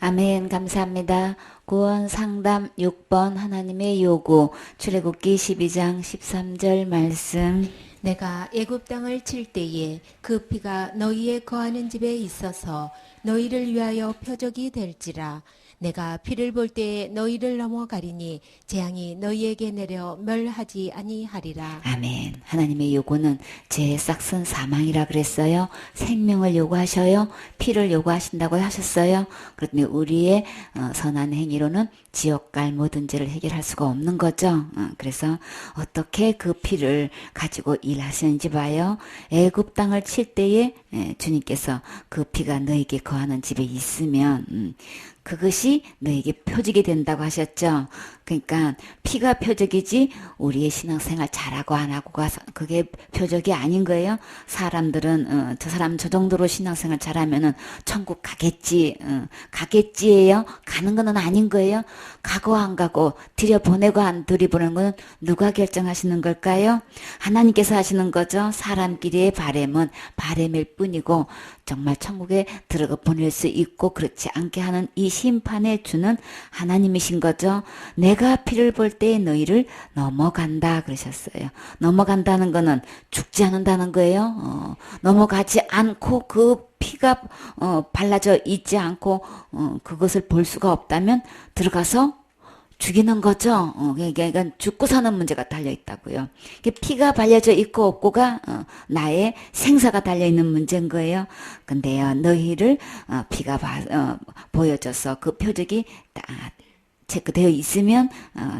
아멘. 감사합니다. 구원 상담 6번 하나님의 요구 출애굽기 12장 13절 말씀. 내가 애굽 땅을 칠 때에 그 피가 너희의 거하는 집에 있어서 너희를 위하여 표적이 될지라. 내가 피를 볼 때에 너희를 넘어가리니 재앙이 너희에게 내려 멸하지 아니하리라. 아멘. 하나님의 요구는 죄의 싹슨 사망이라 그랬어요. 생명을 요구하셔요. 피를 요구하신다고 하셨어요. 그런데 우리의 선한 행위로는 지옥 갈 모든 죄를 해결할 수가 없는 거죠. 그래서 어떻게 그 피를 가지고 일하시는지 봐요. 애굽 땅을 칠 때에 주님께서 그 피가 너에게 거하는 집에 있으면 그것이 너에게 표적이 된다고 하셨죠. 그러니까 피가 표적이지 우리의 신앙생활 잘하고 안 하고가 그게 표적이 아닌 거예요. 사람들은 저 사람 저 정도로 신앙생활 잘하면은 천국 가겠지, 가겠지예요. 가는 거는 아닌 거예요. 가고 안 가고 들여보내고 안 들여보내는 거는 누가 결정하시는 걸까요? 하나님께서 하시는 거죠. 사람끼리의 바램은 바램일 뿐이고 정말 천국에 들어가 보낼 수 있고 그렇지 않게 하는 이 심판의 주는 하나님이신 거죠. 내가 피를 볼 때 너희를 넘어간다 그러셨어요. 넘어간다는 거는 죽지 않는다는 거예요. 넘어가지 않고 그 피가 발라져 있지 않고 그것을 볼 수가 없다면 들어가서 죽이는 거죠. 그러니까 죽고 사는 문제가 달려 있다고요. 피가 발려져 있고 없고가 나의 생사가 달려 있는 문제인 거예요. 근데요, 너희를 피가 보여져서 그 표적이 딱 체크되어 있으면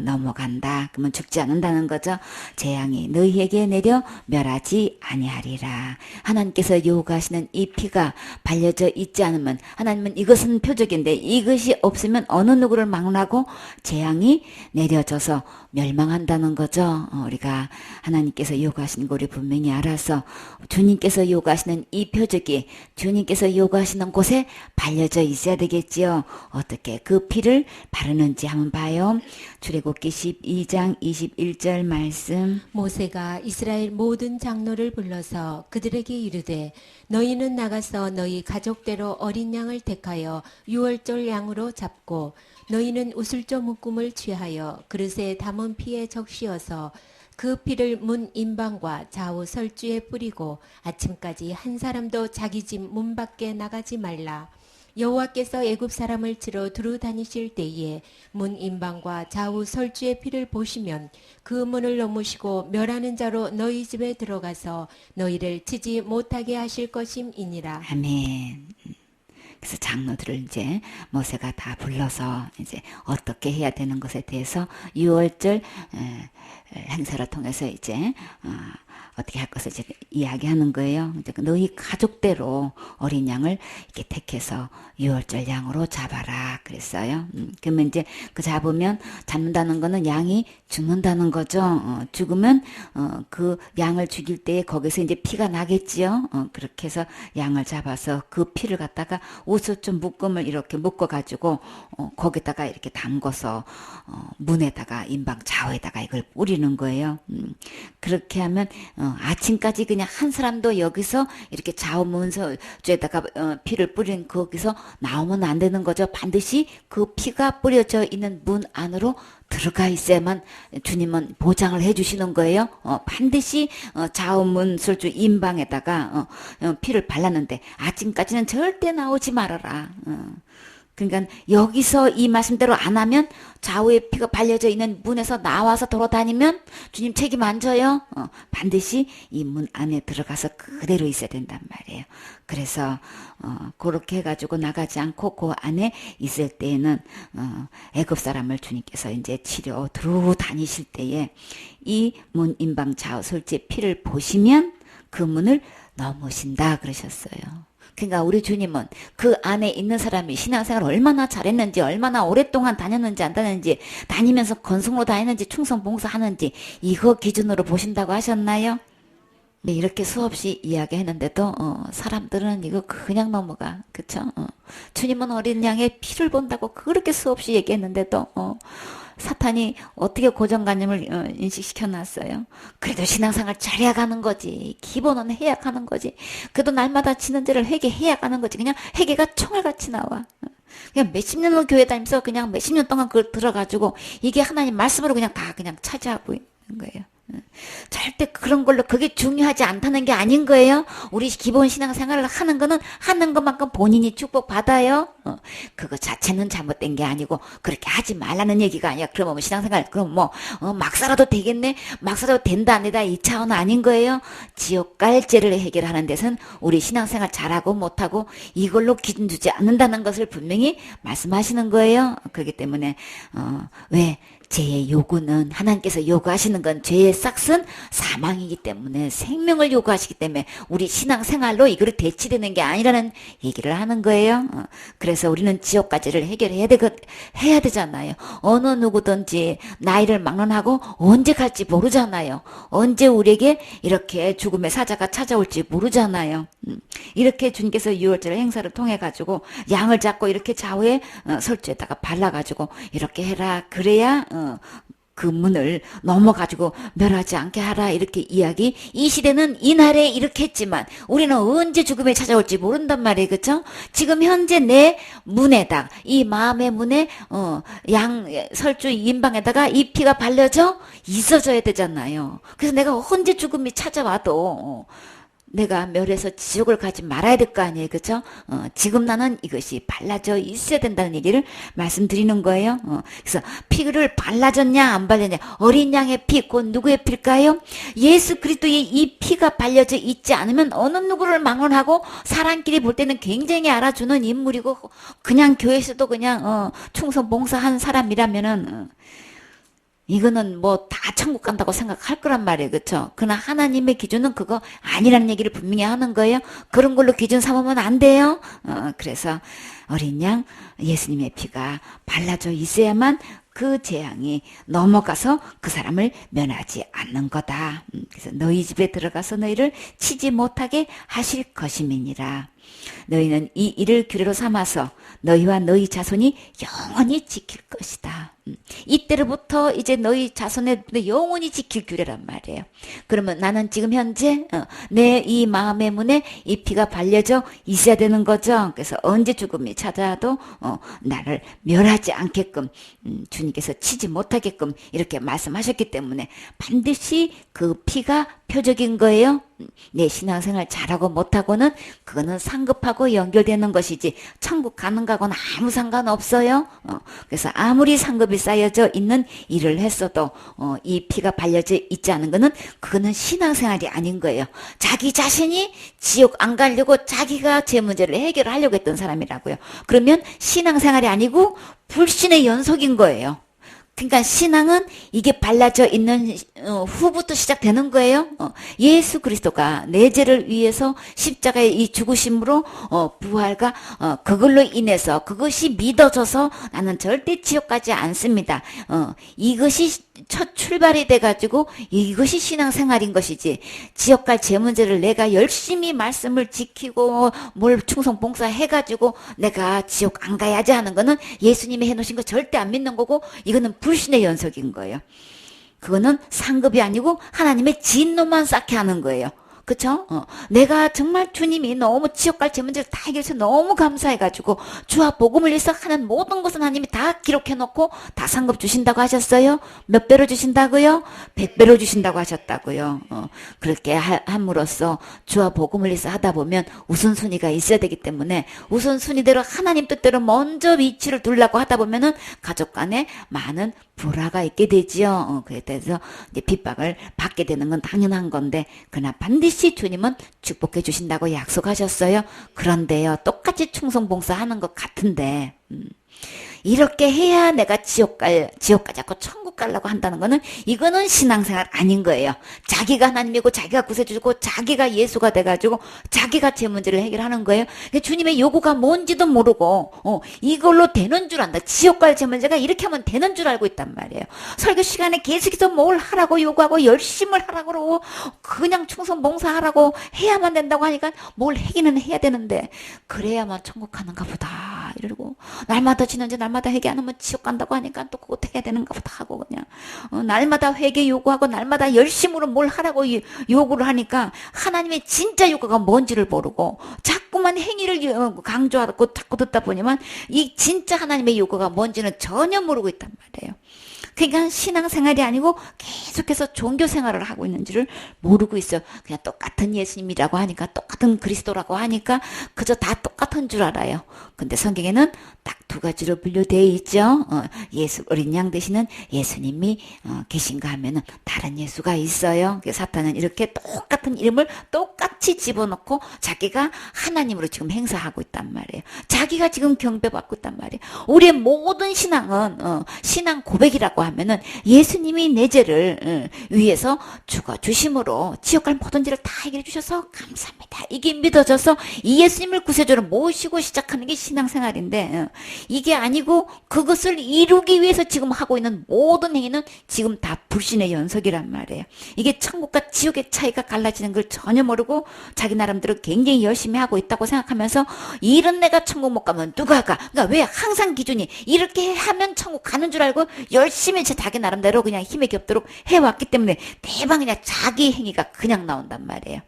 넘어간다. 그러면 죽지 않는다는 거죠. 재앙이 너희에게 내려 멸하지 아니하리라. 하나님께서 요구하시는 이 피가 발려져 있지 않으면 하나님은 이것은 표적인데 이것이 없으면 어느 누구를 막나고 재앙이 내려져서 멸망한다는 거죠. 우리가 하나님께서 요구하시는 거 우리 분명히 알아서 주님께서 요구하시는 이 표적이 주님께서 요구하시는 곳에 발려져 있어야 되겠지요. 어떻게 그 피를 바르는지 한번 봐요. 출애굽기 12장 21절 말씀. 모세가 이스라엘 모든 장로를 불러서 그들에게 이르되 너희는 나가서 너희 가족대로 어린 양을 택하여 유월절 양으로 잡고 너희는 우슬조 묶음을 취하여 그릇에 담은 피에 적시어서 그 피를 문 임방과 좌우 설주에 뿌리고 아침까지 한 사람도 자기 집 문 밖에 나가지 말라. 여호와께서 애굽 사람을 치러 두루 다니실 때에 문 임방과 좌우 설주의 피를 보시면 그 문을 넘으시고 멸하는 자로 너희 집에 들어가서 너희를 치지 못하게 하실 것임이니라. 아멘. 그래서 장로들을 이제 모세가 다 불러서 이제 어떻게 해야 되는 것에 대해서 유월절 행사를 통해서 이제 어떻게 할 것을 이제 이야기하는 거예요. 이제 너희 가족대로 어린 양을 이렇게 택해서 유월절 양으로 잡아라 그랬어요. 그러면 이제 그 잡는다는 거는 양이 죽는다는 거죠. 죽으면 그 양을 죽일 때에 거기서 이제 피가 나겠지요. 그렇게 해서 양을 잡아서 그 피를 갖다가 우슬좀 묶음을 이렇게 묶어가지고 거기다가 이렇게 담궈서 문에다가 임방 좌우에다가 이걸 뿌리는 거예요. 그렇게 하면 아침까지 그냥 한 사람도 여기서 이렇게 좌우 문서에다가 피를 뿌린 거기서 나오면 안 되는 거죠. 반드시 그 피가 뿌려져 있는 문 안으로 들어가 있어야만 주님은 보장을 해주시는 거예요. 반드시 좌우문 설주 임방에다가 피를 발랐는데 아침까지는 절대 나오지 말아라. 그러니까 여기서 이 말씀대로 안 하면 좌우에 피가 발려져 있는 문에서 나와서 돌아다니면 주님 책임 안 져요. 반드시 이 문 안에 들어가서 그대로 있어야 된단 말이에요. 그래서 그렇게 해가지고 나가지 않고 그 안에 있을 때에는 애굽 사람을 주님께서 이제 치료 두루 다니실 때에 이 문 임방 좌우 설주의 피를 보시면 그 문을 넘으신다 그러셨어요. 그러니까 우리 주님은 그 안에 있는 사람이 신앙생활 얼마나 잘했는지 얼마나 오랫동안 다녔는지 안 다녔는지 다니면서 건성으로 다녔는지 충성 봉사하는지 이거 기준으로 보신다고 하셨나요? 네, 이렇게 수없이 이야기했는데도 사람들은 이거 그냥 넘어가. 그쵸? 주님은 어린 양의 피를 본다고 그렇게 수없이 얘기했는데도 사탄이 어떻게 고정관념을 인식시켜 놨어요. 그래도 신앙생활 잘해야 가는 거지. 기본은 해야 가는 거지. 그래도 날마다 지는 죄를 회개해야 가는 거지. 그냥 회개가 총알같이 나와. 그냥 몇십 년을 교회 다니면서 그냥 몇십 년 동안 그걸 들어가지고 이게 하나님 말씀으로 그냥 다 그냥 차지하고 있는 거예요. 절대 그런 걸로 그게 중요하지 않다는 게 아닌 거예요. 우리 기본 신앙생활을 하는 거는 하는 것만큼 본인이 축복 받아요. 그거 자체는 잘못된 게 아니고 그렇게 하지 말라는 얘기가 아니야. 그러면 신앙생활 그럼 막 살아도 되겠네, 막 살아도 된다 안 된다 이 차원은 아닌 거예요. 지옥 갈죄를 해결하는 데서는 우리 신앙생활 잘하고 못하고 이걸로 기준 두지 않는다는 것을 분명히 말씀하시는 거예요. 그렇기 때문에 왜 죄의 요구는 하나님께서 요구하시는 건 죄의 싹은 사망이기 때문에 생명을 요구하시기 때문에 우리 신앙생활로 이거를 대치되는 게 아니라는 얘기를 하는 거예요. 그래서 우리는 지옥까지를 해결해야 해야 되잖아요. 어느 누구든지 나이를 막론하고 언제 갈지 모르잖아요. 언제 우리에게 이렇게 죽음의 사자가 찾아올지 모르잖아요. 이렇게 주님께서 유월절 행사를 통해 가지고 양을 잡고 이렇게 좌우에 설주에다가 발라가지고 이렇게 해라 그래야 그 문을 넘어가지고 멸하지 않게 하라 이렇게 이야기. 이 시대는 이날에 이렇게 했지만 우리는 언제 죽음이 찾아올지 모른단 말이에요. 그렇죠? 지금 현재 내 문에다 이 마음의 문에 양 설주 인방에다가 이 피가 발려져 있어져야 되잖아요. 그래서 내가 언제 죽음이 찾아와도 내가 멸해서 지옥을 가지 말아야 될 거 아니에요. 그렇죠? 지금 나는 이것이 발라져 있어야 된다는 얘기를 말씀드리는 거예요. 그래서 피를 발라졌냐 안 발렸냐. 어린 양의 피, 곧 누구의 피일까요? 예수 그리스도의 이 피가 발려져 있지 않으면 어느 누구를 망언하고 사람끼리 볼 때는 굉장히 알아주는 인물이고 그냥 교회에서도 그냥 충성 봉사한 사람이라면은 이거는 뭐 다 천국 간다고 생각할 거란 말이에요. 그렇죠? 그러나 하나님의 기준은 그거 아니라는 얘기를 분명히 하는 거예요. 그런 걸로 기준 삼으면 안 돼요. 그래서 어린 양 예수님의 피가 발라져 있어야만 그 재앙이 넘어가서 그 사람을 면하지 않는 거다. 그래서 너희 집에 들어가서 너희를 치지 못하게 하실 것임이니라. 너희는 이 일을 규례로 삼아서 너희와 너희 자손이 영원히 지킬 것이다. 이때로부터 이제 너희 자손의 영원히 지킬 규례란 말이에요. 그러면 나는 지금 현재 내 이 마음의 문에 이 피가 발려져 있어야 되는 거죠. 그래서 언제 죽음이 찾아와도 나를 멸하지 않게끔 주님께서 치지 못하게끔 이렇게 말씀하셨기 때문에 반드시 그 피가 표적인 거예요. 내 신앙생활 잘하고 못하고는 그거는 상급하고 연결되는 것이지 천국 가는 거하고는 아무 상관없어요. 그래서 아무리 상급이 쌓여져 있는 일을 했어도 이 피가 발려져 있지 않은 거는 그거는 신앙생활이 아닌 거예요. 자기 자신이 지옥 안 가려고 자기가 제 문제를 해결하려고 했던 사람이라고요. 그러면 신앙생활이 아니고 불신의 연속인 거예요. 그러니까 신앙은 이게 발라져 있는 후부터 시작되는 거예요. 예수 그리스도가 내 죄를 위해서 십자가의 이 죽으심으로 부활과 그걸로 인해서 그것이 믿어져서 나는 절대 지옥 가지 않습니다. 이것이 첫 출발이 돼가지고 이것이 신앙생활인 것이지 지옥 갈 제 문제를 내가 열심히 말씀을 지키고 뭘 충성 봉사해가지고 내가 지옥 안 가야지 하는 거는 예수님이 해놓으신 거 절대 안 믿는 거고 이거는 불신의 연속인 거예요. 그거는 상급이 아니고 하나님의 진노만 쌓게 하는 거예요. 그쵸? 내가 정말 주님이 너무 지옥 갈 제 문제를 다 해결해서 너무 감사해가지고 주와 복음을 위해서 하는 모든 것은 하나님이 다 기록해놓고 다 상급 주신다고 하셨어요. 몇 배로 주신다고요? 100배로 주신다고 하셨다고요. 그렇게 함으로써 주와 복음을 위해서 하다 보면 우선순위가 있어야 되기 때문에 우선순위대로 하나님 뜻대로 먼저 위치를 두려고 하다 보면은 가족 간에 많은 불화가 있게 되지요. 그래서 이제 핍박을 받게 되는 건 당연한 건데 그러나 반드시 주님은 축복해 주신다고 약속하셨어요. 그런데요, 똑같이 충성봉사하는 것 같은데 이렇게 해야 내가 지옥 가지 않고 천국 가려고 한다는 거는 이거는 신앙생활 아닌 거예요. 자기가 하나님이고 자기가 구세주고 자기가 예수가 돼가지고 자기가 제 문제를 해결하는 거예요. 주님의 요구가 뭔지도 모르고 이걸로 되는 줄 안다. 지옥 갈 제 문제가 이렇게 하면 되는 줄 알고 있단 말이에요. 설교 시간에 계속해서 뭘 하라고 요구하고 열심을 하라고 그러고 그냥 충성 봉사하라고 해야만 된다고 하니까 뭘 하기는 해야 되는데 그래야만 천국 가는가 보다 이러고 날마다 지난주 날마다 회개 안 하면 지옥 간다고 하니까 또 그것도 해야 되는가 보다 하고 그냥 날마다 회개 요구하고 날마다 열심으로 뭘 하라고 요구를 하니까 하나님의 진짜 요구가 뭔지를 모르고 자꾸 자꾸만 행위를 강조하고 자꾸 듣다 보니만 이 진짜 하나님의 요구가 뭔지는 전혀 모르고 있단 말이에요. 그러니까 신앙생활이 아니고 계속해서 종교생활을 하고 있는지를 모르고 있어요. 그냥 똑같은 예수님이라고 하니까, 똑같은 그리스도라고 하니까 그저 다 똑같은 줄 알아요. 근데 성경에는 딱 두 가지로 분류되어 있죠. 예수 어린 양 되시는 예수님이 계신가 하면은 다른 예수가 있어요. 사탄은 이렇게 똑같은 이름을 똑같이 집어넣고 자기가 하나님으로 지금 행사하고 있단 말이에요. 자기가 지금 경배받고 있단 말이에요. 우리의 모든 신앙은 신앙 고백이라고 하면은 예수님이 내 죄를 위해서 죽어 주심으로 지옥 갈 모든 죄를 다 해결해 주셔서 감사합니다. 이게 믿어져서 이 예수님을 구세주로 모시고 시작하는 게 신앙생활인데, 이게 아니고 그것을 이루기 위해서 지금 하고 있는 모든 행위는 지금 다 불신의 연속이란 말이에요. 이게 천국과 지옥의 차이가 갈라지는 걸 전혀 모르고 자기 나름대로 굉장히 열심히 하고 있다고 생각하면서, 이런 내가 천국 못 가면 누가 가? 그러니까 왜 항상 기준이 이렇게 하면 천국 가는 줄 알고 열심히 자기 나름대로 그냥 힘에 겹도록 해왔기 때문에 대박 그냥 자기 행위가 그냥 나온단 말이에요.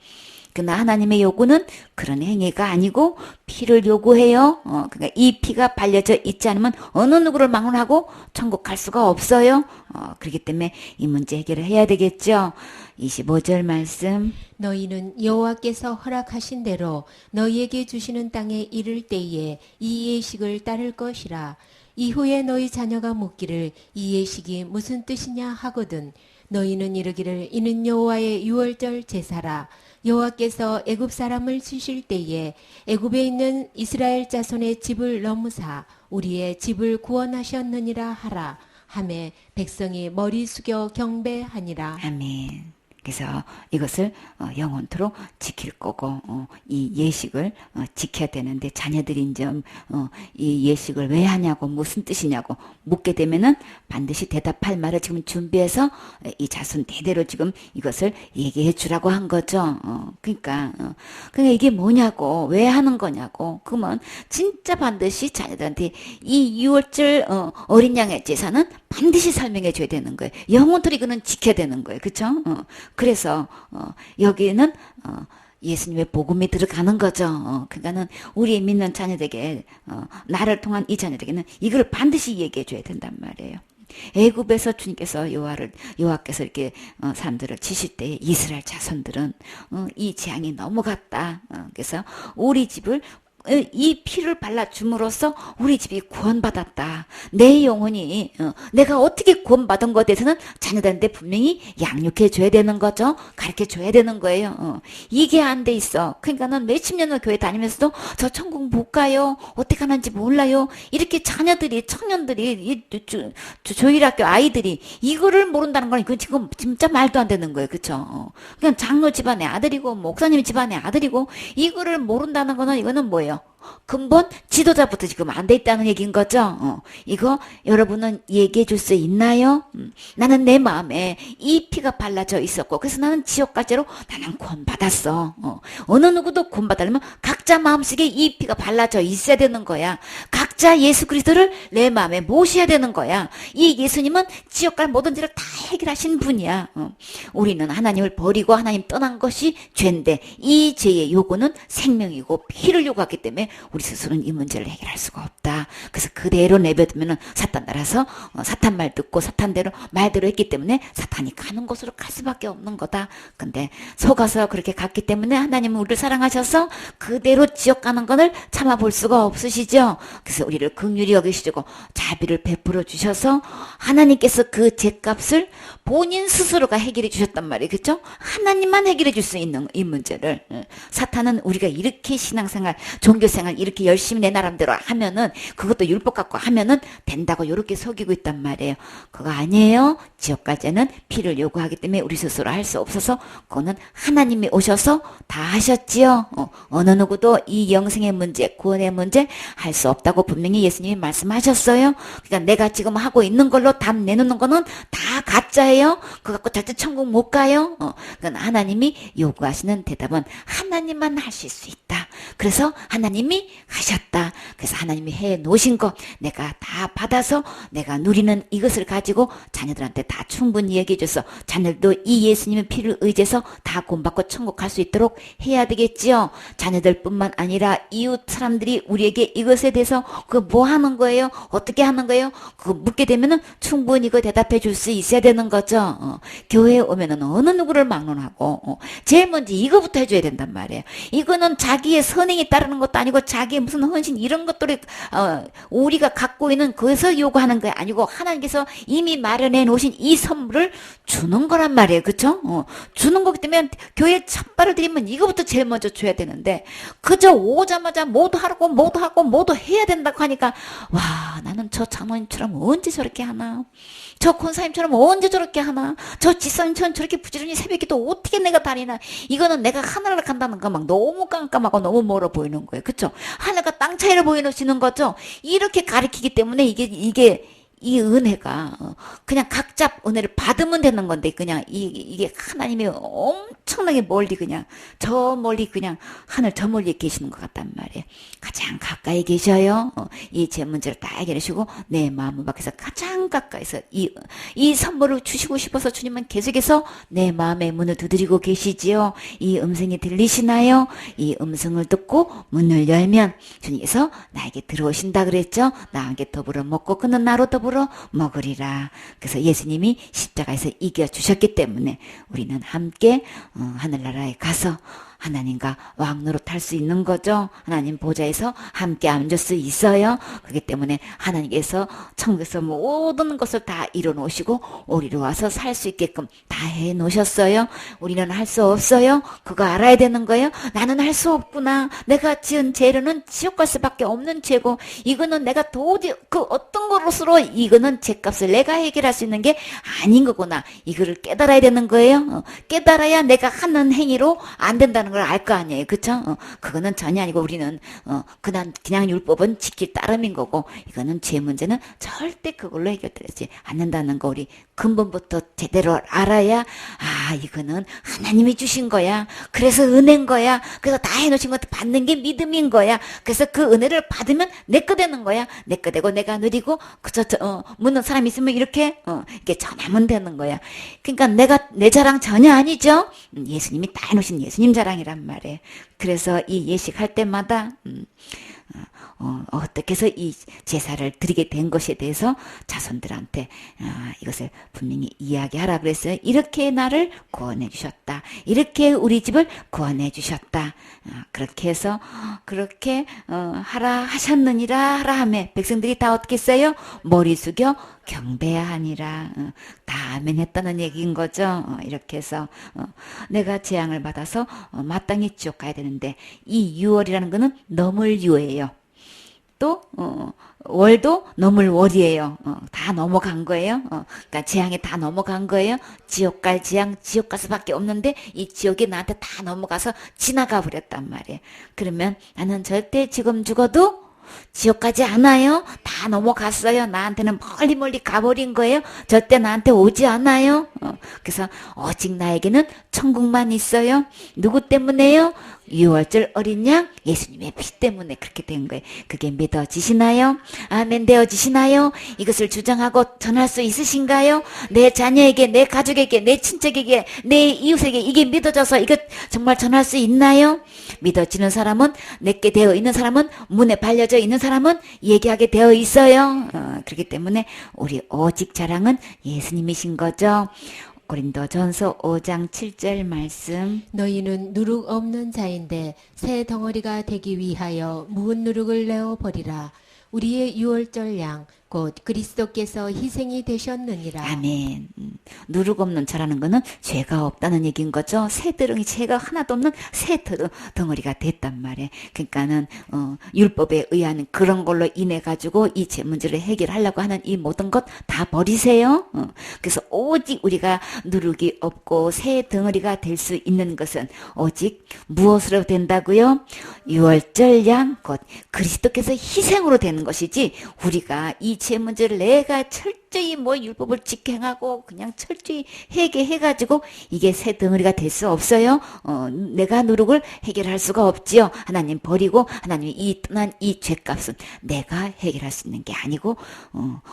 그러나 하나님의 요구는 그런 행위가 아니고 피를 요구해요. 그러니까 이 피가 발려져 있지 않으면 어느 누구를 막론하고 천국 갈 수가 없어요. 그렇기 때문에 이 문제 해결을 해야 되겠죠. 25절 말씀. 너희는 여호와께서 허락하신 대로 너희에게 주시는 땅에 이를 때에 이 예식을 따를 것이라. 이후에 너희 자녀가 묻기를 이 예식이 무슨 뜻이냐 하거든 너희는 이르기를 이는 여호와의 유월절 제사라. 여호와께서 애굽 사람을 치실 때에 애굽에 있는 이스라엘 자손의 집을 넘으사 우리의 집을 구원하셨느니라 하라. 하매 백성이 머리 숙여 경배하니라. 아멘. 그래서 이것을 영원토록 지킬 거고, 이 예식을 지켜야 되는데, 자녀들이 이제 이 예식을 왜 하냐고, 무슨 뜻이냐고 묻게 되면은 반드시 대답할 말을 지금 준비해서 이 자손 대대로 지금 이것을 얘기해 주라고 한 거죠. 그러니까 이게 뭐냐고, 왜 하는 거냐고. 그러면 진짜 반드시 자녀들한테 이 6월절 어린 양의 제사는 반드시 설명해 줘야 되는 거예요. 영원토록 이거는 지켜야 되는 거예요. 그렇죠? 그래서 여기는 예수님의 복음이 들어가는 거죠. 그러니까는 우리 믿는 자녀들에게 나를 통한 이 자녀들에게는 이걸 반드시 얘기해 줘야 된단 말이에요. 애굽에서 주님께서 여호와께서 이렇게 사람들을 치실 때 이스라엘 자손들은 이 재앙이 넘어갔다. 그래서 우리 집을 이 피를 발라줌으로써 우리 집이 구원받았다. 내 영혼이 내가 어떻게 구원받은 것에 대해서는 자녀들한테 분명히 양육해 줘야 되는 거죠. 가르쳐 줘야 되는 거예요. 이게 안 돼 있어. 그러니까는 몇십 년을 교회 다니면서도 저 천국 못 가요. 어떻게 하는지 몰라요. 이렇게 자녀들이, 청년들이, 조일학교 아이들이 이거를 모른다는 건 이건 지금 진짜 말도 안 되는 거예요. 그쵸? 그냥 장로 집안의 아들이고 목사님 집안의 아들이고 이거를 모른다는 거는 이거는 뭐예요? 근본 지도자부터 지금 안 돼 있다는 얘기인 거죠. 이거 여러분은 얘기해 줄 수 있나요? 나는 내 마음에 이 피가 발라져 있었고 그래서 나는 지옥까지로 나는 구원받았어. 어느 누구도 구원받으려면 각자 마음속에 이 피가 발라져 있어야 되는 거야. 각자 예수 그리스도를 내 마음에 모셔야 되는 거야. 이 예수님은 지옥 갈 모든 죄를 다 해결하신 분이야. 우리는 하나님을 버리고 하나님 떠난 것이 죄인데 이 죄의 요구는 생명이고 피를 요구하기 때문에 우리 스스로는 이 문제를 해결할 수가 없다. 그래서 그대로 내버두면은 사탄 따라서 사탄 말 듣고 사탄대로 말대로 했기 때문에 사탄이 가는 곳으로 갈 수밖에 없는 거다. 근데 속아서 그렇게 갔기 때문에 하나님은 우리를 사랑하셔서 그대로 지옥 가는 것을 참아볼 수가 없으시죠. 그래서 우리를 긍휼히 여기시고 자비를 베풀어 주셔서 하나님께서 그 죄값을 본인 스스로가 해결해 주셨단 말이에요. 그렇죠? 하나님만 해결해 줄 수 있는 이 문제를. 사탄은 우리가 이렇게 신앙생활, 종교생활 이렇게 열심히 내 나름대로 하면은 그것도 율법 갖고 하면은 된다고 이렇게 속이고 있단 말이에요. 그거 아니에요. 지옥까지는 피를 요구하기 때문에 우리 스스로 할 수 없어서 그거는 하나님이 오셔서 다 하셨지요. 어느 누구도 이 영생의 문제, 구원의 문제 할 수 없다고 분명히 예수님이 말씀하셨어요. 그러니까 내가 지금 하고 있는 걸로 답 내놓는 거는 다 가짜예요. 그거 갖고 절대 천국 못 가요. 그러니까 하나님이 요구하시는 대답은 하나님만 하실 수 있다. 그래서 하나님이 하셨다. 그래서 하나님이 해 놓으신 것 내가 다 받아서 내가 누리는 이것을 가지고 자녀들한테 다 충분히 얘기해줘서 자녀들도 이 예수님의 피를 의지해서 다 구원받고 천국 갈 수 있도록 해야 되겠지요. 자녀들뿐만 아니라 이웃 사람들이 우리에게 이것에 대해서 그 뭐 하는 거예요? 어떻게 하는 거예요? 그거 묻게 되면은 충분히 그 대답해 줄 수 있어야 되는 거죠. 교회에 오면은 어느 누구를 막론하고 제일 먼저 이거부터 해줘야 된단 말이에요. 이거는 자기의 선행이 따르는 것도 아니고 자기의 무슨 헌신 이런 것들이 우리가 갖고 있는 거에서 요구하는 게 아니고 하나님께서 이미 마련해 놓으신 이 선물을 주는 거란 말이에요. 그쵸? 주는 거기 때문에 교회에 첫 발을 들이면 이거부터 제일 먼저 줘야 되는데 그저 오자마자 모두 하고 모두 해야 된다고 하니까 와 나는 저 장모님처럼 언제 저렇게 하나 저 권사님처럼 언제 저렇게 하나 저 지사님처럼 저렇게 부지런히 새벽기도 어떻게 내가 다니나 이거는 내가 하늘을 간다는 거 막 너무 깜깜하고 너무 멀어 보이는 거예요. 그쵸? 하늘과 땅 차이를 보이시는 거죠. 이렇게 가리키기 때문에 이게 이 은혜가 그냥 각자 은혜를 받으면 되는 건데 그냥 이게 하나님이 엄청나게 멀리 그냥 저 멀리 그냥 하늘 저 멀리에 계시는 것 같단 말이에요. 가장 가까이 계셔요. 이 제 문제를 다 해결하시고 내 마음 밖에서 가장 가까이서 이 선물을 주시고 싶어서 주님은 계속해서 내 마음의 문을 두드리고 계시지요. 이 음성이 들리시나요? 이 음성을 듣고 문을 열면 주님께서 나에게 들어오신다 그랬죠. 나와 함께 더불어 먹고 그는 나로 더불어 먹으리라. 그래서 예수님이 십자가에서 이겨주셨기 때문에 우리는 함께 하늘나라에 가서 하나님과 왕노릇 할 수 있는 거죠. 하나님 보좌에서 함께 앉을 수 있어요. 그렇기 때문에 하나님께서 천국에서 모든 것을 다 이뤄놓으시고 우리로 와서 살 수 있게끔 다 해놓으셨어요. 우리는 할 수 없어요. 그거 알아야 되는 거예요. 나는 할 수 없구나. 내가 지은 죄는 지옥 갈 수밖에 없는 죄고 이거는 내가 도저히 그 어떤 것으로 이거는 죄값을 내가 해결할 수 있는 게 아닌 거구나. 이거를 깨달아야 되는 거예요. 깨달아야 내가 하는 행위로 안 된다는 걸 알 거 아니에요. 그쵸? 그거는 전혀 아니고 우리는 그냥 율법은 지킬 따름인 거고 이거는 죄 문제는 절대 그걸로 해결되지 않는다는 거 우리 근본부터 제대로 알아야 이거는 하나님이 주신 거야. 그래서 은혜인 거야. 그래서 다 해놓으신 것도 받는 게 믿음인 거야. 그래서 그 은혜를 받으면 내 거 되는 거야. 내 거 되고 내가 누리고 그저 묻는 사람 있으면 이렇게 전하면 되는 거야. 그러니까 내가 내 자랑 전혀 아니죠. 예수님이 다 해놓으신 예수님 자랑이란 말이에요. 그래서 이 예식할 때마다 어떻게 해서 이 제사를 드리게 된 것에 대해서 자손들한테 이것을 분명히 이야기하라 그랬어요. 이렇게 나를 구원해 주셨다. 이렇게 우리 집을 구원해 주셨다. 그렇게 해서 그렇게 하라 하셨느니라 하라 하며 백성들이 다 어떻게 했어요? 머리 숙여 경배하니라. 다 아멘 했다는 얘기인 거죠. 이렇게 해서 내가 재앙을 받아서 마땅히 지옥 가야 되는데 이 6월이라는 거는 넘을 유예요. 또 월도 넘을 월이에요. 다 넘어간 거예요. 그러니까 재앙에 다 넘어간 거예요. 지옥 갈 재앙, 지옥 갈 수밖에 없는데 이 지옥이 나한테 다 넘어가서 지나가 버렸단 말이에요. 그러면 나는 절대 지금 죽어도 지옥 가지 않아요. 다 넘어갔어요. 나한테는 멀리 가버린 거예요. 절대 나한테 오지 않아요. 그래서 오직 나에게는 천국만 있어요. 누구 때문에요? 6월절 어린 양 예수님의 피 때문에 그렇게 된 거예요. 그게 믿어지시나요? 아멘 되어지시나요? 이것을 주장하고 전할 수 있으신가요? 내 자녀에게, 내 가족에게, 내 친척에게, 내 이웃에게 이게 믿어져서 이거 정말 전할 수 있나요? 믿어지는 사람은, 내게 되어 있는 사람은, 문에 발려져 있는 사람은 얘기하게 되어 있어요. 그렇기 때문에 우리 오직 자랑은 예수님이신 거죠. 고린도전서 5장 7절 말씀. 너희는 누룩 없는 자인데 새 덩어리가 되기 위하여 묵은 누룩을 내어 버리라. 우리의 유월절 양 곧 그리스도께서 희생이 되셨느니라. 아멘. 누룩 없는 자라는 거는 죄가 없다는 얘기인 거죠. 새 덩어리 죄가 하나도 없는 새 덩어리가 됐단 말이에요. 그러니까는 율법에 의한 그런 걸로 인해 가지고 이 죄 문제를 해결하려고 하는 이 모든 것 다 버리세요. 그래서 오직 우리가 누룩이 없고 새 덩어리가 될 수 있는 것은 오직 무엇으로 된다고요? 유월절 양 곧 그리스도께서 희생으로 되는 것이지 우리가 이 죄 문제를 내가 철저히 뭐 율법을 직행하고 그냥 철저히 회개해가지고 이게 새 덩어리가 될 수 없어요. 내가 누룩을 해결할 수가 없지요. 하나님 버리고 하나님이 이 떠난 이 죄값은 내가 해결할 수 있는 게 아니고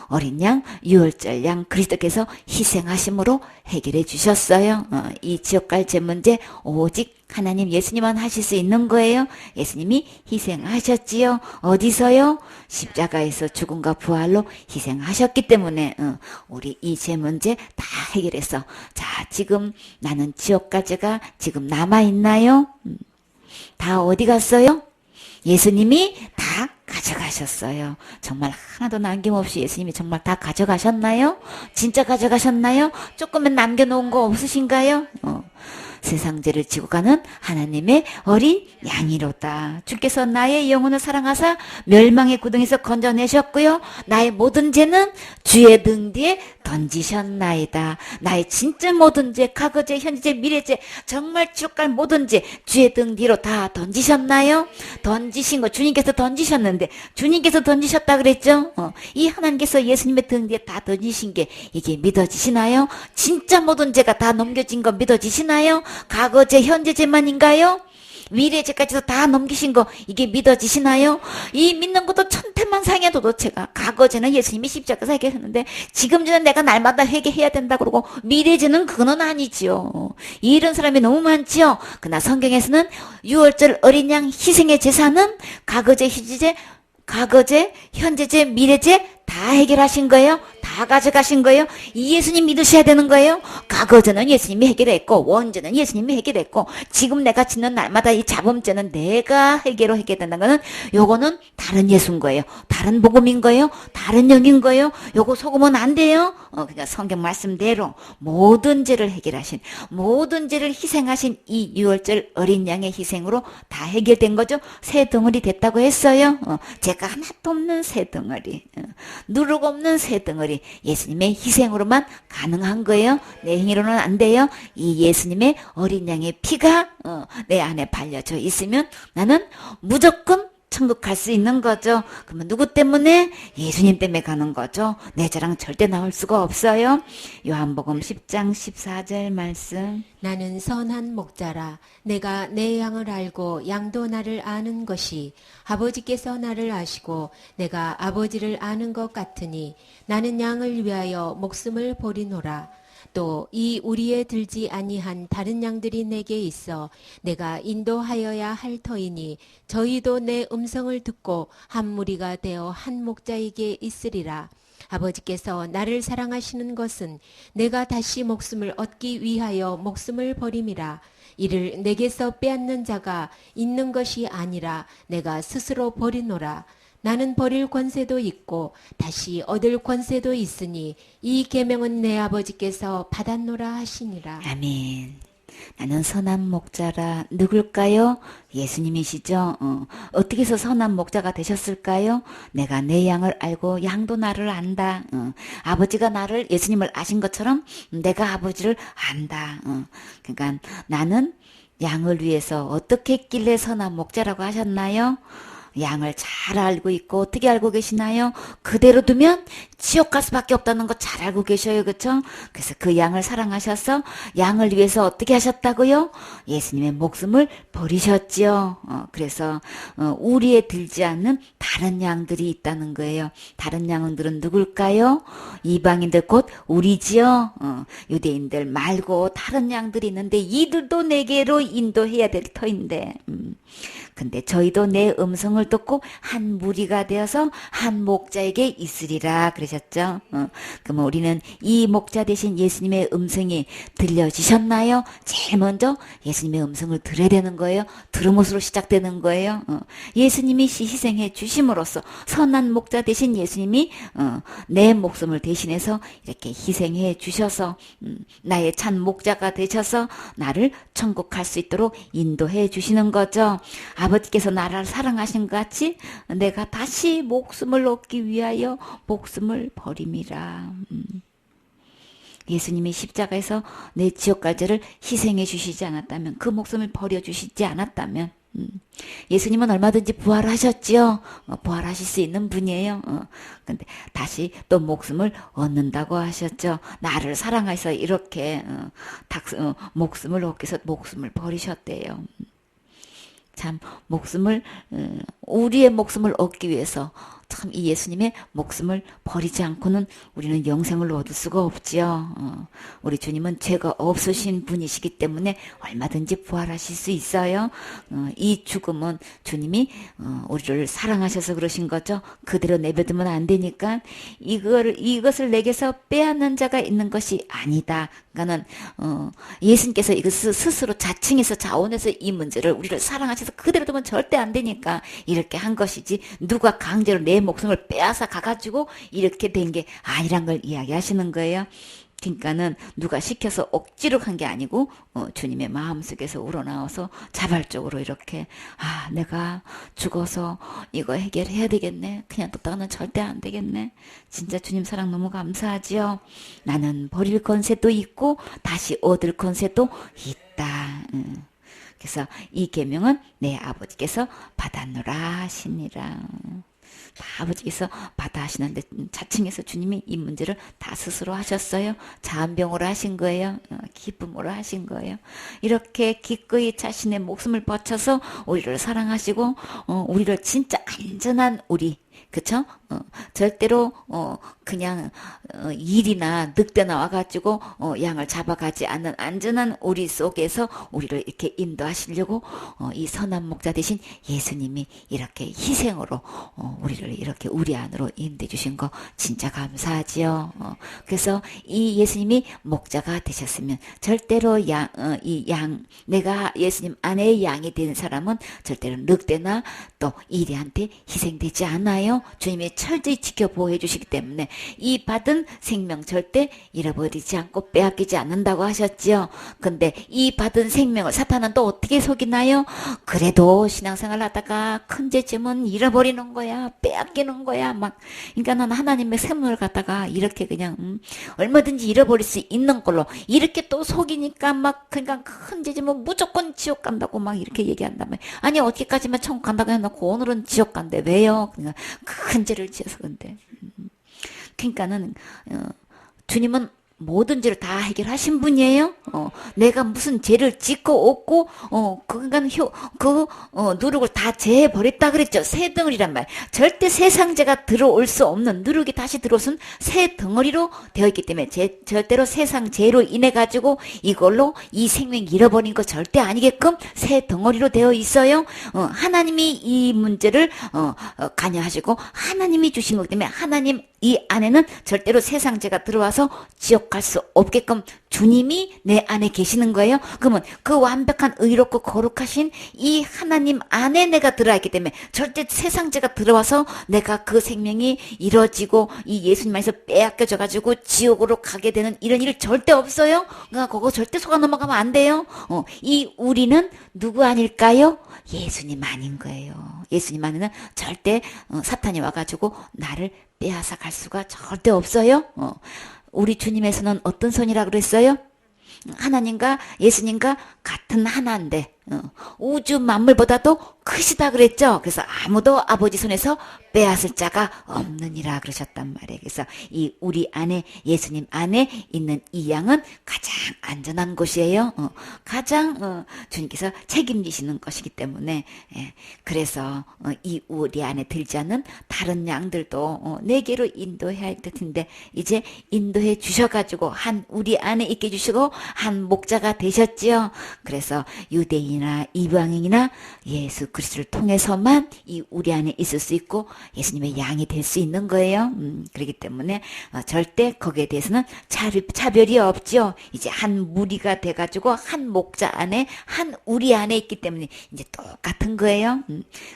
어린 양 유월절 양 그리스도께서 희생하심으로 해결해 주셨어요. 이 지옥갈 죄 문제 오직 하나님 예수님만 하실 수 있는 거예요. 예수님이 희생하셨지요. 어디서요? 십자가에서 죽음과 부활로 희생하셨기 때문에 우리 이 죄 문제 다 해결해서 자 지금 나는 지옥갈 죄가 지금 남아있나요? 다 어디 갔어요? 예수님이 다 가져가셨어요. 정말 하나도 남김없이 예수님이 정말 다 가져가셨나요? 진짜 가져가셨나요? 조금은 남겨놓은 거 없으신가요? 세상 죄를 지고 가는 하나님의 어린 양이로다. 주께서 나의 영혼을 사랑하사 멸망의 구덩이에서 건져내셨고요. 나의 모든 죄는 주의 등 뒤에 던지셨나이다. 나의 진짜 모든 죄, 과거죄, 현재죄, 미래죄, 정말 지옥갈 모든 죄 주의 등 뒤로 다 던지셨나요? 던지신 거 주님께서 던지셨는데 주님께서 던지셨다 그랬죠? 이 하나님께서 예수님의 등 뒤에 다 던지신 게 이게 믿어지시나요? 진짜 모든 죄가 다 넘겨진 거 믿어지시나요? 과거죄, 현재죄만인가요? 미래죄까지도 다 넘기신 거 이게 믿어지시나요? 이 믿는 것도 천태만상의 도도체가 과거죄는 예수님이 십자가에서 해결했는데 지금 죄는 내가 날마다 회개해야 된다 그러고 미래죄는 그거는 아니지요. 이런 사람이 너무 많지요. 그러나 성경에서는 유월절 어린 양 희생의 제사는 과거죄, 현재죄, 미래죄 다 해결하신 거예요. 다 가져가신 거예요. 이 예수님 믿으셔야 되는 거예요. 과거죄는 예수님이 해결했고 원죄는 예수님이 해결했고 지금 내가 짓는 날마다 이 자범죄는 내가 해결해야 된다는 거는 요거는 다른 예수인 거예요. 다른 복음인 거예요. 다른 영인 거예요. 요거 속으면 안 돼요. 그러니까 성경 말씀대로 모든 죄를 해결하신 모든 죄를 희생하신 이 유월절 어린 양의 희생으로 다 해결된 거죠. 새 덩어리 됐다고 했어요. 죄가 하나도 없는 새 덩어리. 누룩 없는 새 덩어리. 예수님의 희생으로만 가능한 거예요. 내 행위로는 안 돼요. 이 예수님의 어린 양의 피가 내 안에 발려져 있으면 나는 무조건 천국 갈 수 있는 거죠. 그러면 누구 때문에? 예수님 때문에 가는 거죠. 내 자랑 절대 나올 수가 없어요. 요한복음 10장 14절 말씀. 나는 선한 목자라. 내가 내 양을 알고 양도 나를 아는 것이 아버지께서 나를 아시고 내가 아버지를 아는 것 같으니 나는 양을 위하여 목숨을 버리노라. 또 이 우리에 들지 아니한 다른 양들이 내게 있어 내가 인도하여야 할 터이니 저희도 내 음성을 듣고 한 무리가 되어 한 목자에게 있으리라. 아버지께서 나를 사랑하시는 것은 내가 다시 목숨을 얻기 위하여 목숨을 버림이라. 이를 내게서 빼앗는 자가 있는 것이 아니라 내가 스스로 버리노라. 나는 버릴 권세도 있고 다시 얻을 권세도 있으니 이 계명은 내 아버지께서 받았노라 하시니라. 아멘. 나는 선한 목자라. 누굴까요? 예수님이시죠. 어떻게 해서 선한 목자가 되셨을까요? 내가 내 양을 알고 양도 나를 안다. 아버지가 나를 예수님을 아신 것처럼 내가 아버지를 안다. 그러니까 나는 양을 위해서 어떻게 했길래 선한 목자라고 하셨나요? 양을 잘 알고 있고 어떻게 알고 계시나요? 그대로 두면 지옥 갈 수밖에 없다는 거 잘 알고 계셔요. 그렇죠? 그래서 그 양을 사랑하셔서 양을 위해서 어떻게 하셨다고요? 예수님의 목숨을 버리셨지요. 그래서 우리에 들지 않는 다른 양들이 있다는 거예요. 다른 양들은 누굴까요? 이방인들 곧 우리지요. 유대인들 말고 다른 양들이 있는데 이들도 내게로 인도해야 될 터인데 근데 저희도 내 음성을 듣고 한 무리가 되어서 한 목자에게 있으리라 그러셨죠. 그럼 우리는 이 목자 되신 예수님의 음성이 들려지셨나요? 제일 먼저 예수님의 음성을 들어야 되는 거예요. 들음으로 시작되는 거예요. 예수님이 희생해 주심으로써 선한 목자 되신 예수님이 내 목숨을 대신해서 이렇게 희생해 주셔서 나의 참 목자가 되셔서 나를 천국 갈 수 있도록 인도해 주시는 거죠. 아버지께서 나를 사랑하신 것 같이 내가 다시 목숨을 얻기 위하여 목숨을 버림이라. 예수님이 십자가에서 내 지옥갈 죄를 희생해 주시지 않았다면 그 목숨을 버려주시지 않았다면 예수님은 얼마든지 부활하셨지요. 부활하실 수 있는 분이에요. 근데 다시 또 목숨을 얻는다고 하셨죠. 나를 사랑해서 이렇게 목숨을 얻기 위해서 목숨을 버리셨대요. 참 우리의 목숨을 얻기 위해서 참 이 예수님의 목숨을 버리지 않고는 우리는 영생을 얻을 수가 없지요. 우리 주님은 죄가 없으신 분이시기 때문에 얼마든지 부활하실 수 있어요. 이 죽음은 주님이 우리를 사랑하셔서 그러신 거죠. 그대로 내버두면 안 되니까 이것을 내게서 빼앗는 자가 있는 것이 아니다. 그러니까는 예수님께서 이것을 스스로 자칭해서 자원해서 이 문제를 우리를 사랑하셔서 그대로 두면 절대 안 되니까 이렇게 한 것이지, 누가 강제로 내 목숨을 빼앗아 가가지고 이렇게 된 게 아니란 걸 이야기하시는 거예요. 그러니까는 누가 시켜서 억지로 한 게 아니고 주님의 마음속에서 우러나와서 자발적으로 이렇게 내가 죽어서 이거 해결해야 되겠네. 그냥 뒀다가는 절대 안 되겠네. 진짜 주님 사랑 너무 감사하지요. 나는 버릴 권세도 있고 다시 얻을 권세도 있다. 그래서 이 계명은 내 아버지께서 받았노라 하시니라. 다 아버지께서 받아 하시는데 자칭해서 주님이 이 문제를 다 스스로 하셨어요. 자한병으로 하신 거예요. 기쁨으로 하신 거예요. 이렇게 기꺼이 자신의 목숨을 바쳐서 우리를 사랑하시고 우리를 진짜 안전한 우리, 그쵸? 절대로 그냥 일이나 늑대 나와가지고 양을 잡아가지 않는 안전한 우리 속에서 우리를 이렇게 인도하시려고 이 선한 목자 되신 예수님이 이렇게 희생으로 우리를 이렇게 우리 안으로 인도해 주신 거 진짜 감사하지요. 그래서 이 예수님이 목자가 되셨으면 절대로 내가 예수님 안에 양이 된 사람은 절대로 늑대나 또 이리한테 희생되지 않아요. 주님이 철저히 지켜보호해 주시기 때문에 이 받은 생명 절대 잃어버리지 않고 빼앗기지 않는다고 하셨지요. 근데 이 받은 생명을 사탄은 또 어떻게 속이나요? 그래도 신앙생활 하다가 큰 죄지면 잃어버리는 거야, 빼앗기는 거야, 막. 그러니까는 하나님의 생명을 갖다가 이렇게 그냥 얼마든지 잃어버릴 수 있는 걸로 이렇게 또 속이니까 막, 그러니까 큰 죄지면 무조건 지옥 간다고 막 이렇게 얘기한단 말이야. 아니 어디까지만 천국 간다고 해놓고 오늘은 지옥 간대. 왜요? 그러니까 큰 죄를 지어서 근데. 그러니까는 주님은 모든 죄를 다 해결하신 분이에요. 내가 무슨 죄를 짓고 없고 그간 누룩을 다 제해 버렸다 그랬죠. 새 덩어리란 말. 절대 세상 죄가 들어올 수 없는, 누룩이 다시 들어오선 새 덩어리로 되어 있기 때문에 절대로 세상 죄로 인해 가지고 이걸로 이 생명 잃어버린 거 절대 아니게끔 새 덩어리로 되어 있어요. 하나님이 이 문제를 관여하시고 하나님이 주신 거기 때문에 하나님 이 안에는 절대로 세상 죄가 들어와서 지옥 갈 수 없게끔 주님이 내 안에 계시는 거예요. 그러면 그 완벽한 의롭고 거룩하신 이 하나님 안에 내가 들어있기 때문에 절대 세상 죄가 들어와서 내가 그 생명이 이루어지고 이 예수님 안에서 빼앗겨져 가지고 지옥으로 가게 되는 이런 일 절대 없어요. 그러니까 그거 절대 속아 넘어가면 안 돼요. 이 우리는 누구 아닐까요? 예수님 아닌 거예요. 예수님 안에는 절대 사탄이 와가지고 나를 빼앗아 갈 수가 절대 없어요. 우리 주님에서는 어떤 손이라 그랬어요? 하나님과 예수님과 같은 하나인데 우주 만물보다도 크시다 그랬죠. 그래서 아무도 아버지 손에서 빼앗을 자가 없느니라 그러셨단 말이에요. 그래서 이 우리 안에, 예수님 안에 있는 이 양은 가장 안전한 곳이에요. 가장 주님께서 책임지시는 것이기 때문에 그래서 이 우리 안에 들지 않는 다른 양들도 내게로 인도해야 할 텐데 이제 인도해 주셔가지고 우리 안에 있게 해주시고 한 목자가 되셨지요. 그래서 유대인이나 이방인이나 예수 그리스도를 통해서만 이 우리 안에 있을 수 있고 예수님의 양이 될 수 있는 거예요. 그렇기 때문에 절대 거기에 대해서는 차별이 없죠. 이제 한 무리가 돼가지고 한 목자 안에, 한 우리 안에 있기 때문에 이제 똑같은 거예요.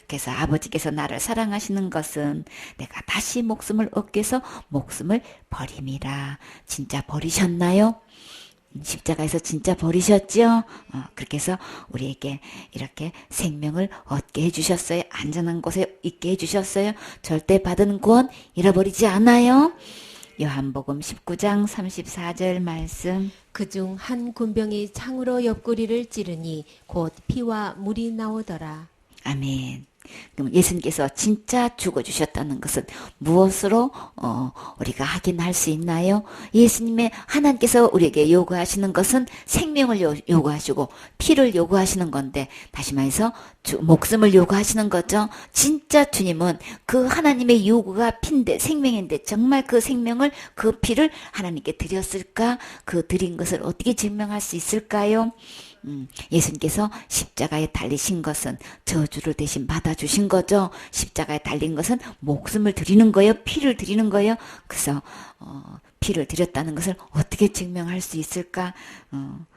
그래서 아버지께서 나를 사랑하시는 것은 내가 다시 목숨을 얻기 위해서 목숨을 버림이라. 진짜 버리셨나요? 십자가에서 진짜 버리셨죠? 그렇게 해서 우리에게 이렇게 생명을 얻게 해주셨어요. 안전한 곳에 있게 해주셨어요. 절대 받은 구원 잃어버리지 않아요. 요한복음 19장 34절 말씀. 그중 한 군병이 창으로 옆구리를 찌르니 곧 피와 물이 나오더라. 아멘. 그럼 예수님께서 진짜 죽어주셨다는 것은 무엇으로 우리가 확인할 수 있나요? 예수님의 하나님께서 우리에게 요구하시는 것은 생명을 요구하시고 피를 요구하시는 건데, 다시 말해서 목숨을 요구하시는 거죠. 진짜 주님은 그 하나님의 요구가 피인데, 생명인데 정말 그 생명을, 그 피를 하나님께 드렸을까? 그 드린 것을 어떻게 증명할 수 있을까요? 예수님께서 십자가에 달리신 것은 저주를 대신 받아주신 거죠. 십자가에 달린 것은 목숨을 드리는 거예요. 피를 드리는 거예요. 그래서 피를 드렸다는 것을 어떻게 증명할 수 있을까?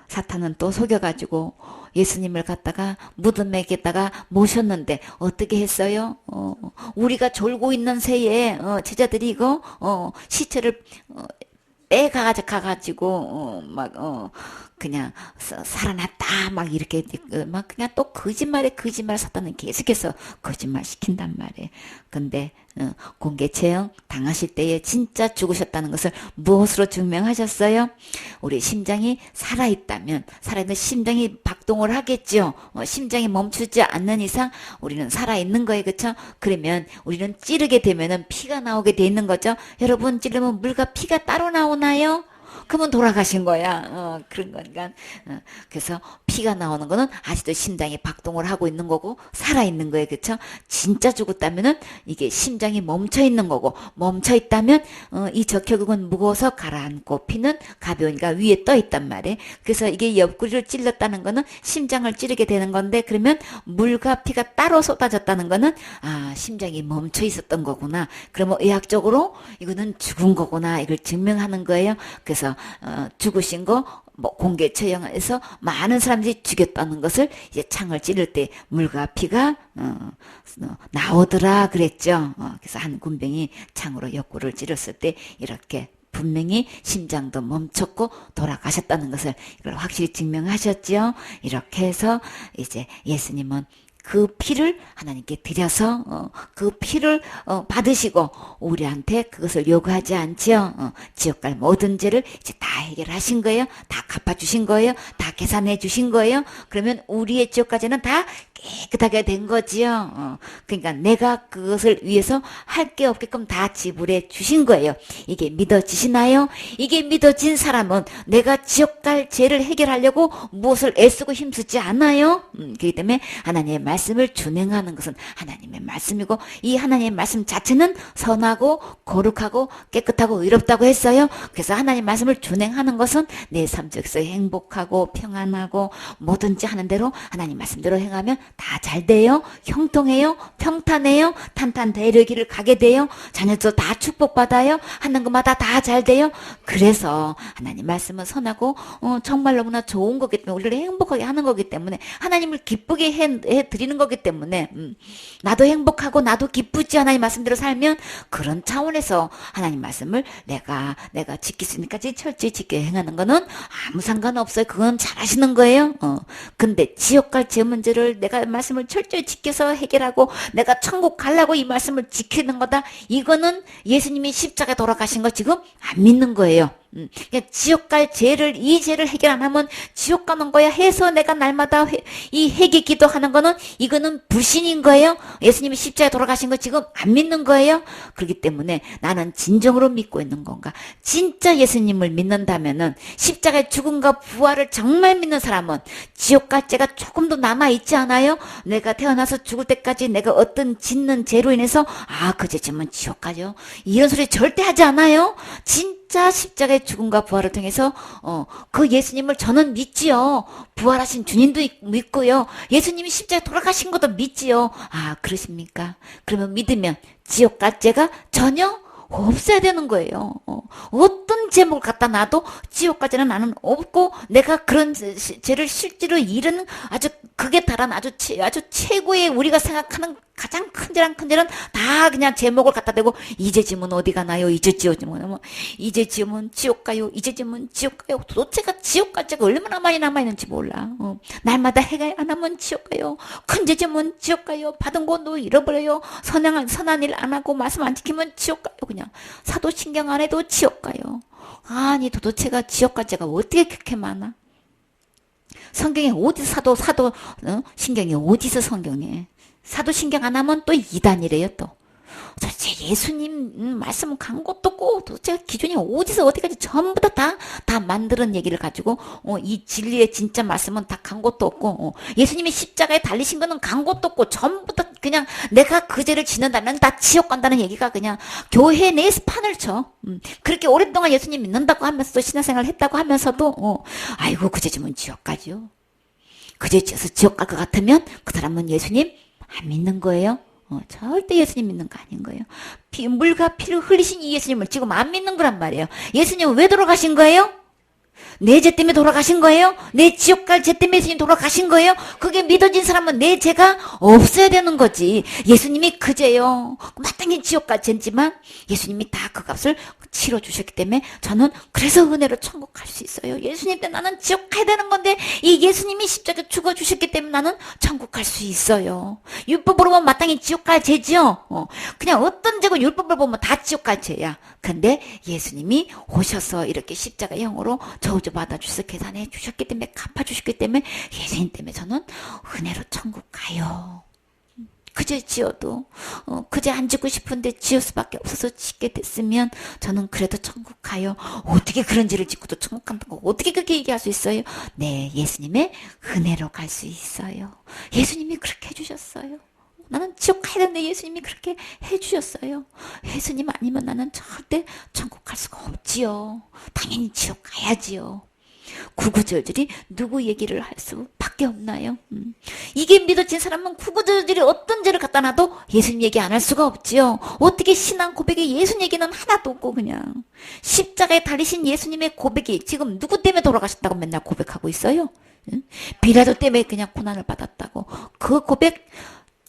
사탄은 또 속여가지고 예수님을 갖다가 무덤에게다가 모셨는데 어떻게 했어요? 우리가 졸고 있는 새에 제자들이 이거 시체를 빼가가지고 그냥 살아났다 막 이렇게 막 그냥 또 거짓말에 사탄은 계속해서 거짓말 시킨단 말이에요. 근데 공개 처형 당하실 때에 진짜 죽으셨다는 것을 무엇으로 증명하셨어요? 우리 심장이 살아있다면, 살아있는 심장이 박동을 하겠죠. 심장이 멈추지 않는 이상 우리는 살아있는 거예요. 그렇죠? 그러면 우리는 찌르게 되면은 피가 나오게 돼 있는 거죠. 여러분, 찌르면 물과 피가 따로 나오나요? 그러면 돌아가신 거야. 그런 거니까. 그래서 피가 나오는 거는 아직도 심장이 박동을 하고 있는 거고 살아있는 거예요. 그쵸? 진짜 죽었다면은 이게 심장이 멈춰 있는 거고, 멈춰 있다면 이 적혈구는 무거워서 가라앉고 피는 가벼우니까 위에 떠 있단 말이에요. 그래서 이게 옆구리를 찔렀다는 거는 심장을 찌르게 되는 건데, 그러면 물과 피가 따로 쏟아졌다는 거는 심장이 멈춰 있었던 거구나. 그러면 의학적으로 이거는 죽은 거구나. 이걸 증명하는 거예요. 그래서 죽으신 거 공개 처형해서 많은 사람들이 죽였다는 것을 이제 창을 찌를 때 물과 피가 나오더라 그랬죠. 그래서 한 군병이 창으로 옆구리를 찌렀을 때 이렇게 분명히 심장도 멈췄고 돌아가셨다는 것을 이걸 확실히 증명하셨죠. 이렇게 해서 이제 예수님은 그 피를 하나님께 드려서 그 피를 받으시고 우리한테 그것을 요구하지 않죠. 지옥 갈 모든 죄를 이제 다 해결하신 거예요. 다 갚아주신 거예요. 다 계산해 주신 거예요. 그러면 우리의 지옥까지는 다 깨끗하게 된 거지요. 그러니까 내가 그것을 위해서 할 게 없게끔 다 지불해 주신 거예요. 이게 믿어지시나요? 이게 믿어진 사람은 내가 지옥 갈 죄를 해결하려고 무엇을 애쓰고 힘쓰지 않아요. 그렇기 때문에 하나님의 말씀을 준행하는 것은 하나님의 말씀이고, 이 하나님의 말씀 자체는 선하고 거룩하고 깨끗하고 의롭다고 했어요. 그래서 하나님의 말씀을 준행하는 것은 내 삶 속에서 행복하고 평안하고 뭐든지 하는 대로 하나님 말씀대로 행하면 다 잘 돼요. 형통해요. 평탄해요. 탄탄대로의 길을 가게 돼요. 자녀도 다 축복받아요. 하는 것마다 다 잘 돼요. 그래서 하나님 말씀은 선하고 정말 너무나 좋은 거기 때문에 우리를 행복하게 하는 거기 때문에, 하나님을 기쁘게 해드리는 거기 때문에 나도 행복하고 나도 기쁘지, 하나님 말씀대로 살면. 그런 차원에서 하나님 말씀을 내가 지킬 수 있는 까지 철저히 지켜 행하는 거는 아무 상관없어요. 그건 잘하시는 거예요. 근데 지옥 갈 죄 문제를 내가 말씀을 철저히 지켜서 해결하고 내가 천국 가려고 이 말씀을 지키는 거다, 이거는 예수님이 십자가에 돌아가신 거 지금 안 믿는 거예요. 그러니까 지옥 갈 죄를, 이 죄를 해결 안 하면 지옥 가는 거야 해서 내가 날마다 이 회개 기도하는 거는, 이거는 불신인 거예요. 예수님이 십자가에 돌아가신 거 지금 안 믿는 거예요. 그렇기 때문에 나는 진정으로 믿고 있는 건가? 진짜 예수님을 믿는다면은, 십자가의 죽음과 부활을 정말 믿는 사람은 지옥 갈 죄가 조금도 남아있지 않아요? 내가 태어나서 죽을 때까지 내가 어떤 짓는 죄로 인해서 그 죄 지면 지옥 가죠, 이런 소리 절대 하지 않아요. 진짜 십자가의 죽음과 부활을 통해서 그 예수님을 저는 믿지요. 부활하신 주님도 믿고요. 예수님이 십자가에 돌아가신 것도 믿지요. 그러십니까? 그러면 믿으면 지옥 갈 죄가 전혀 없어야 되는 거예요. 어떤 제목을 갖다 놔도 지옥까지는 나는 없고, 내가 그런 죄를 실제로 이르는 아주 극에 달한 아주 최고의 우리가 생각하는 가장 큰절한 다 그냥 제목을 갖다 대고 이제 지면 어디 가나요? 이제 지으면 이제 지으면 지옥 가요? 이제 지으면 지옥 가요? 도대체가 지옥 갈 자가 얼마나 많이 남아있는지 몰라. 날마다 해가 안 하면 지옥 가요? 큰죄 지으면 지옥 가요? 받은 것도 잃어버려요? 선한 일 안 하고 말씀 안 지키면 지옥 가요? 그냥 사도신경 안 해도 지옥 가요? 아니 도대체가 지옥 갈 자가 어떻게 그렇게 많아? 성경에 어디서 신경이 어디서 성경에 사도 신경 안 하면 또 이단이래요 또. 도대체 예수님 말씀 간 것도 없고 도대체 기준이 어디서 어디까지 전부 다 만드는 얘기를 가지고 이 진리의 진짜 말씀은 다 간 것도 없고 예수님이 십자가에 달리신 거는 간 것도 없고 전부 다 그냥 내가 그 죄를 지는다면 다 지옥 간다는 얘기가 그냥 교회 내에서 판을 쳐. 그렇게 오랫동안 예수님 믿는다고 하면서도 신앙생활 했다고 하면서도 아이고 그 죄 지면 지옥 가죠. 그 죄 지어서 지옥 갈 것 같으면 그 사람은 예수님 안 믿는 거예요. 절대 예수님 믿는 거 아닌 거예요. 물과 피를 흘리신 이 예수님을 지금 안 믿는 거란 말이에요. 예수님은 왜 돌아가신 거예요? 내 죄 때문에 돌아가신 거예요? 내 지옥 갈 죄 때문에 예수님 돌아가신 거예요? 그게 믿어진 사람은 내 죄가 없어야 되는 거지. 예수님이 그 죄요. 마땅히 지옥 갈 죄지만 예수님이 다 그 값을 치러주셨기 때문에 저는 그래서 은혜로 천국 갈 수 있어요. 예수님 때 나는 지옥 가야 되는 건데 이 예수님이 십자가 죽어주셨기 때문에 나는 천국 갈 수 있어요. 율법으로 보면 마땅히 지옥 갈 죄지요. 그냥 어떤 죄고 율법을 보면 다 지옥 갈 죄야. 근데 예수님이 오셔서 이렇게 십자가형으로 저주 받아주셔서 계산해 주셨기 때문에 갚아주셨기 때문에 예수님 때문에 저는 은혜로 천국 가요. 그제 지어도 그제 안 짓고 싶은데 지을 수밖에 없어서 짓게 됐으면 저는 그래도 천국 가요. 어떻게 그런 죄를 짓고도 천국 간다고 어떻게 그렇게 얘기할 수 있어요? 네, 예수님의 은혜로 갈 수 있어요. 예수님이 그렇게 해주셨어요. 나는 지옥 가야 되는데 예수님이 그렇게 해주셨어요. 예수님 아니면 나는 절대 천국 갈 수가 없지요. 당연히 지옥 가야지요. 구구절절히 누구 얘기를 할 수밖에 없나요? 이게 믿어진 사람은 구구절절히 어떤 죄를 갖다 놔도 예수님 얘기 안 할 수가 없지요. 어떻게 신앙 고백에 예수님 얘기는 하나도 없고 그냥 십자가에 달리신 예수님의 고백이 지금 누구 때문에 돌아가셨다고 맨날 고백하고 있어요? 비라도 때문에 그냥 고난을 받았다고 그 고백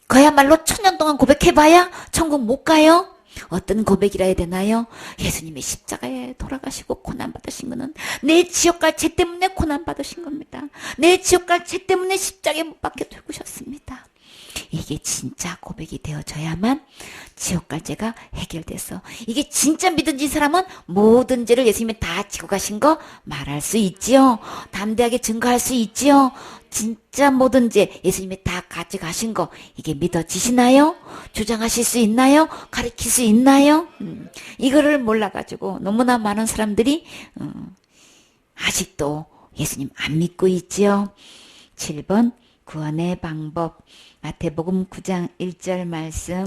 그야말로 1000년 동안 고백해봐야 천국 못 가요? 어떤 고백이라 해야 되나요? 예수님이 십자가에 돌아가시고 고난받으신 거는 내 지옥 갈 죄 때문에 고난받으신 겁니다. 내 지옥 갈 죄 때문에 십자가에 못 박혀 죽으셨습니다. 이게 진짜 고백이 되어져야만 지옥 갈 죄가 해결돼서 이게 진짜 믿어진 사람은 모든 죄를 예수님이 다 지고 가신 거 말할 수 있지요. 담대하게 증거할 수 있지요. 진짜 모든 죄 예수님이 다 가져가신 거 이게 믿어지시나요? 주장하실 수 있나요? 가르칠 수 있나요? 이거를 몰라가지고 너무나 많은 사람들이 아직도 예수님 안 믿고 있지요. 7번 구원의 방법 마태복음 9장 1절 말씀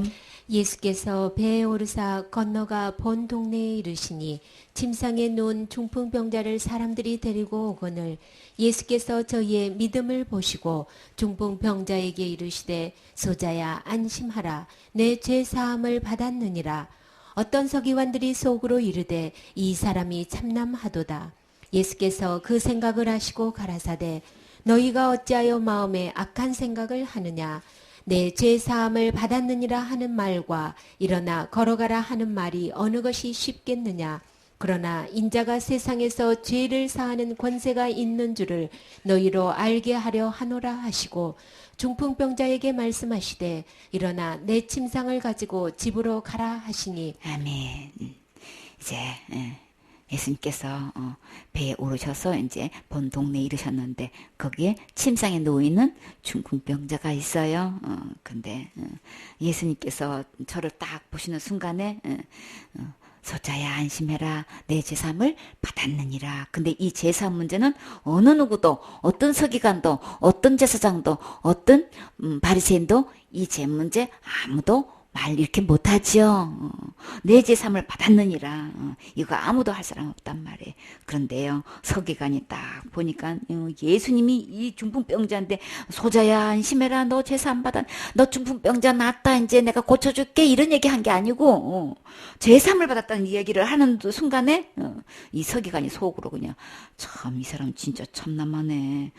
예수께서 배에 오르사 건너가 본 동네에 이르시니 침상에 누운 중풍병자를 사람들이 데리고 오거늘 예수께서 저희의 믿음을 보시고 중풍병자에게 이르시되 소자야 안심하라 내 죄 사함을 받았느니라. 어떤 서기관들이 속으로 이르되 이 사람이 참남하도다. 예수께서 그 생각을 하시고 가라사대 너희가 어찌하여 마음에 악한 생각을 하느냐. 내 죄 사함을 받았느니라 하는 말과 일어나 걸어가라 하는 말이 어느 것이 쉽겠느냐. 그러나 인자가 세상에서 죄를 사하는 권세가 있는 줄을 너희로 알게 하려 하노라 하시고 중풍병자에게 말씀하시되 일어나 내 침상을 가지고 집으로 가라 하시니 아멘. 이제 예수님께서 배에 오르셔서 이제 본 동네에 이르셨는데 거기에 침상에 누워있는 중풍병자가 있어요. 근데 예수님께서 저를 딱 보시는 순간에 소자야 안심해라 내 제사함을 받았느니라. 근데 이 제사함 문제는 어느 누구도 어떤 서기관도 어떤 제사장도 어떤 바리새인도 이 죄 문제 아무도 말 이렇게 못하지요. 내 제삼을 받았느니라. 이거 아무도 할 사람 없단 말이에요. 그런데요 서기관이 딱 보니까 예수님이 이 중풍병자인데 소자야 안심해라 너 제삼 받아 너 중풍병자 낫다 이제 내가 고쳐줄게 이런 얘기 한 게 아니고 제삼을 받았다는 얘기를 하는 순간에 이 서기관이 속으로 그냥 참 이 사람 진짜 참남하네.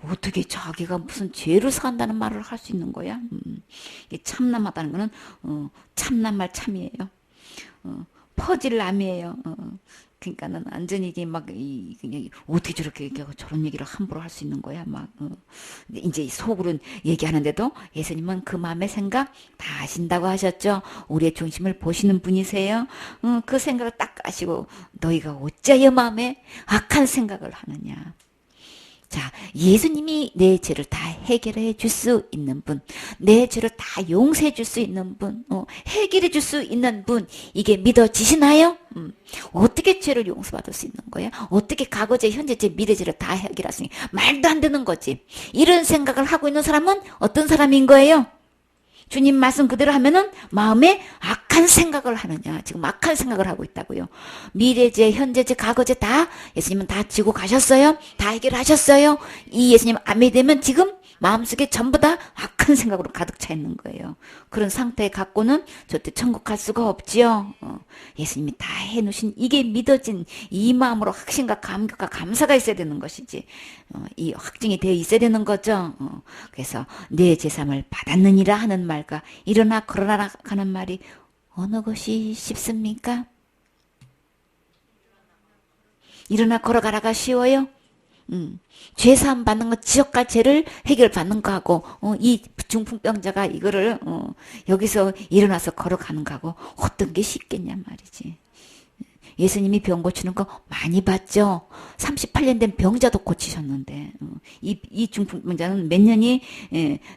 어떻게 자기가 무슨 죄를 사한다는 말을 할 수 있는 거야? 이게 참남하다는 거는 참남말 참이에요. 퍼질남이에요. 그러니까는 완전히 이게 막 그냥 어떻게 저렇게 저런 얘기를 함부로 할 수 있는 거야? 막 이제 속으로는 얘기하는데도 예수님은 그 마음의 생각 다 아신다고 하셨죠. 우리의 중심을 보시는 분이세요. 그 생각을 딱 아시고 너희가 어찌하여 마음에 악한 생각을 하느냐. 자, 예수님이 내 죄를 다 해결해 줄 수 있는 분, 내 죄를 다 용서해 줄 수 있는 분, 해결해 줄 수 있는 분, 이게 믿어지시나요? 어떻게 죄를 용서받을 수 있는 거야? 어떻게 과거죄, 현재죄, 미래죄를 다 해결할 수 있는 거야? 말도 안 되는 거지. 이런 생각을 하고 있는 사람은 어떤 사람인 거예요? 주님 말씀 그대로 하면은 마음에 악한 생각을 하느냐. 지금 악한 생각을 하고 있다고요. 미래죄, 현재죄, 과거죄 다 예수님은 다 지고 가셨어요. 다 해결하셨어요. 이 예수님 안 믿으면 지금 마음속에 전부 다 악한 생각으로 가득 차 있는 거예요. 그런 상태에 갖고는 절대 천국 갈 수가 없지요. 예수님이 다 해놓으신 이게 믿어진 이 마음으로 확신과 감격과 감사가 있어야 되는 것이지. 이 확증이 되어 있어야 되는 거죠. 그래서 내 제삼을 받았느니라 하는 말과 일어나 걸어라 하는 말이 어느 것이 쉽습니까? 일어나 걸어가라가 쉬워요? 죄사함 받는 거, 지옥 갈 죄를 해결받는 거하고, 이 중풍병자가 이거를, 여기서 일어나서 걸어가는 거하고, 어떤 게 쉽겠냐 말이지. 예수님이 병 고치는 거 많이 봤죠? 38년 된 병자도 고치셨는데, 이 중풍병자는 몇 년이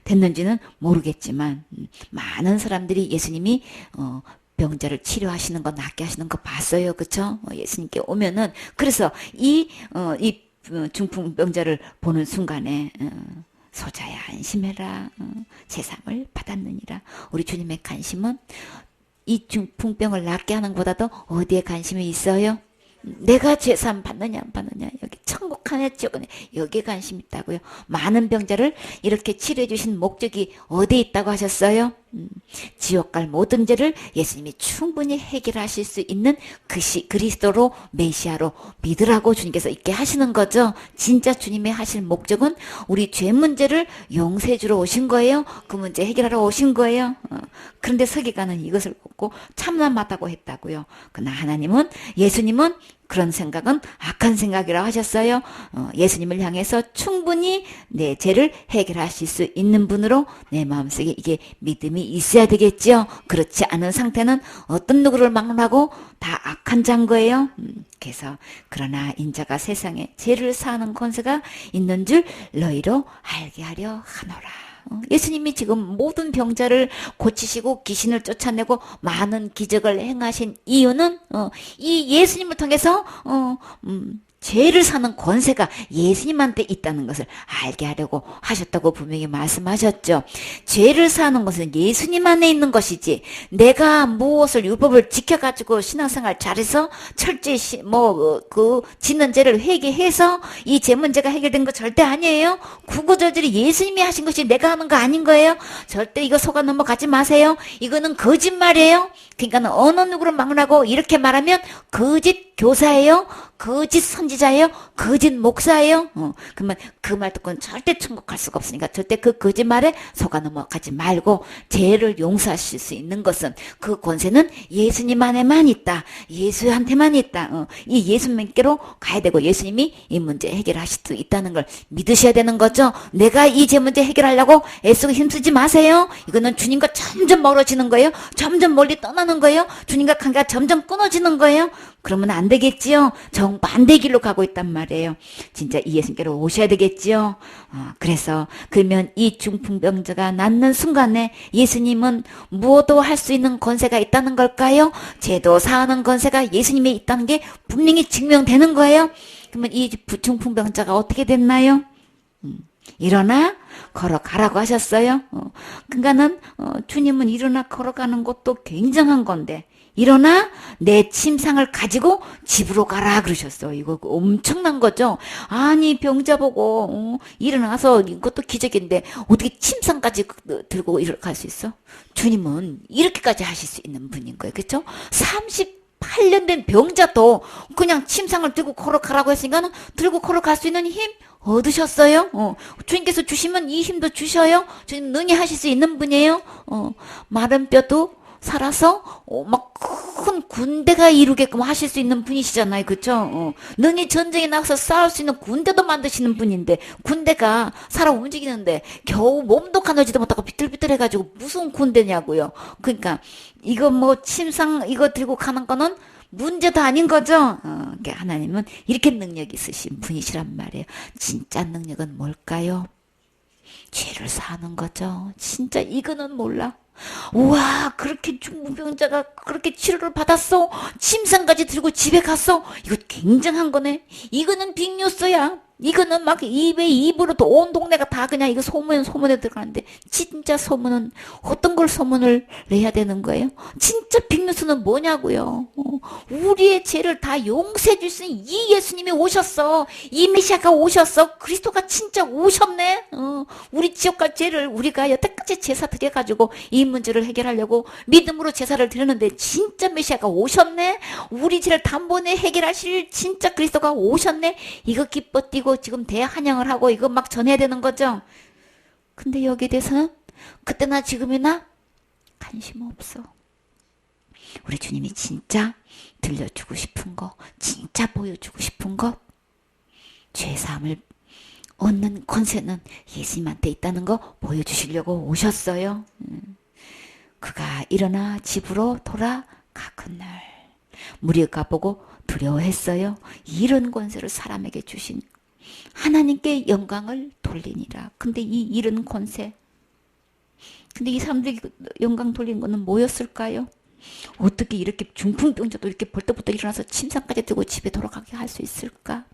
됐는지는 모르겠지만, 많은 사람들이 예수님이, 병자를 치료하시는 거, 낫게 하시는 거 봤어요. 그쵸? 예수님께 오면은, 그래서 이 중풍병자를 보는 순간에 소자야 안심해라. 제삼을 받았느니라. 우리 주님의 관심은 이 중풍병을 낫게 하는 것보다도 어디에 관심이 있어요? 내가 제삼 받느냐 안 받느냐, 여기 천국 하냐 지옥 하냐, 여기에 관심 있다고요. 많은 병자를 이렇게 치료해 주신 목적이 어디에 있다고 하셨어요? 지옥 갈 모든 죄를 예수님이 충분히 해결하실 수 있는 그리스도로, 메시아로 믿으라고 주님께서 있게 하시는 거죠. 진짜 주님의 하실 목적은 우리 죄 문제를 용서해 주러 오신 거예요. 그 문제 해결하러 오신 거예요. 그런데 서기관은 이것을 보고 참남하다고 했다고요. 그러나 하나님은, 예수님은 그런 생각은 악한 생각이라고 하셨어요. 예수님을 향해서 충분히 내 죄를 해결하실 수 있는 분으로 내 마음속에 이게 믿음이 있어야 되겠죠. 그렇지 않은 상태는 어떤 누구를 막론하고 다 악한 자인 거예요. 그래서 그러나 인자가 세상에 죄를 사하는 권세가 있는 줄 너희로 알게 하려 하노라. 예수님이 지금 모든 병자를 고치시고 귀신을 쫓아내고 많은 기적을 행하신 이유는 이 예수님을 통해서 죄를 사는 권세가 예수님한테 있다는 것을 알게 하려고 하셨다고 분명히 말씀하셨죠. 죄를 사는 것은 예수님 안에 있는 것이지, 내가 무엇을 율법을 지켜가지고 신앙생활 잘해서 철저히 짓는 죄를 회개해서 이 죄 문제가 해결된 거 절대 아니에요. 구구절절히 예수님이 하신 것이 내가 하는 거 아닌 거예요. 절대 이거 속아 넘어가지 마세요. 이거는 거짓말이에요. 그러니까 어느 누구를 막론하고 이렇게 말하면 거짓 교사예요. 거짓 선지자예요. 거짓 목사예요. 그러면 그 말 듣고는 절대 천국 갈 수가 없으니까 절대 그 거짓말에 속아 넘어가지 말고, 죄를 용서하실 수 있는 것은, 그 권세는 예수님 안에만 있다. 예수한테만 있다. 이 예수님께로 가야 되고 예수님이 이 문제 해결하실 수 있다는 걸 믿으셔야 되는 거죠. 내가 이 죄 문제 해결하려고 애쓰고 힘쓰지 마세요. 이거는 주님과 점점 멀어지는 거예요. 점점 멀리 떠나는 거예요. 주님과 관계가 점점 끊어지는 거예요. 그러면 안 되겠지요. 정반대 길로 가고 있단 말이에요. 진짜 이 예수님께로 오셔야 되겠지요. 그래서 그러면 이 중풍병자가 낫는 순간에 예수님은 무엇도 할 수 있는 권세가 있다는 걸까요? 죄도 사하는 권세가 예수님에 있다는 게 분명히 증명되는 거예요. 그러면 이 중풍병자가 어떻게 됐나요? 일어나 걸어가라고 하셨어요. 그러니까는 주님은 일어나 걸어가는 것도 굉장한 건데, 일어나 내 침상을 가지고 집으로 가라 그러셨어. 이거 엄청난 거죠. 아니 병자 보고 일어나서, 이것도 기적인데 어떻게 침상까지 들고 이렇게 갈 수 있어? 주님은 이렇게까지 하실 수 있는 분인 거예요. 그렇죠? 38 단련된 병자도 그냥 침상을 들고 걸어가라고 했으니까 들고 걸어갈 수 있는 힘 얻으셨어요. 주님께서 주시면 이 힘도 주셔요. 주님 능히 하실 수 있는 분이에요. 마른 뼈도 살아서 막 큰 군대가 이루게끔 하실 수 있는 분이시잖아요. 그쵸? 능히 전쟁에 나가서 싸울 수 있는 군대도 만드시는 분인데 군대가 살아 움직이는데 겨우 몸도 가누지도 못하고 비틀비틀해가지고 무슨 군대냐고요. 그러니까 이거 뭐 침상 이거 들고 가는 거는 문제도 아닌 거죠. 그러니까 하나님은 이렇게 능력 있으신 분이시란 말이에요. 진짜 능력은 뭘까요? 죄를 사는 거죠. 진짜 이거는 몰라. 우와, 그렇게 중풍병자가 그렇게 치료를 받았어. 침상까지 들고 집에 갔어. 이거 굉장한 거네. 이거는 빅뉴스야. 이거는 막 입으로 또 온 동네가 다 그냥 이거 소문에 들어가는데 진짜 소문은 어떤 걸 소문을 내야 되는 거예요? 진짜 빅뉴스는 뭐냐고요? 우리의 죄를 다 용서해 줄 수 있는 이 예수님이 오셨어. 이 메시아가 오셨어. 그리스도가 진짜 오셨네. 우리 지옥 갈 죄를 우리가 여태까지 제사 드려가지고 이 문제를 해결하려고 믿음으로 제사를 드렸는데 진짜 메시아가 오셨네. 우리 죄를 단번에 해결하실 진짜 그리스도가 오셨네. 이거 기뻐 뛰고 지금 대환영을 하고 이거 막 전해야 되는 거죠. 근데 여기에 대해서는 그때나 지금이나 관심 없어. 우리 주님이 진짜 들려주고 싶은 거, 진짜 보여주고 싶은 것, 죄사함을 얻는 권세는 예수님한테 있다는 거 보여주시려고 오셨어요. 그가 일어나 집으로 돌아가거늘 무리가 보고 두려워했어요. 이런 권세를 사람에게 주신 하나님께 영광을 돌리니라. 근데 이 이런 권세, 근데 이 사람들이 영광 돌리는 거는 뭐였을까요? 어떻게 이렇게 중풍병자도 이렇게 벌떡벌떡 일어나서 침상까지 들고 집에 돌아가게 할 수 있을까?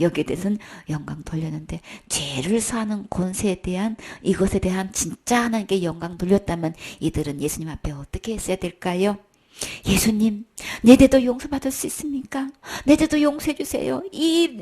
여기에 대해서는 영광 돌렸는데 죄를 사는 권세에 대한 이것에 대한 진짜 하나님께 영광 돌렸다면 이들은 예수님 앞에 어떻게 했어야 될까요? 예수님, 내 죄도 용서받을 수 있습니까? 내 죄도 용서해 주세요. 이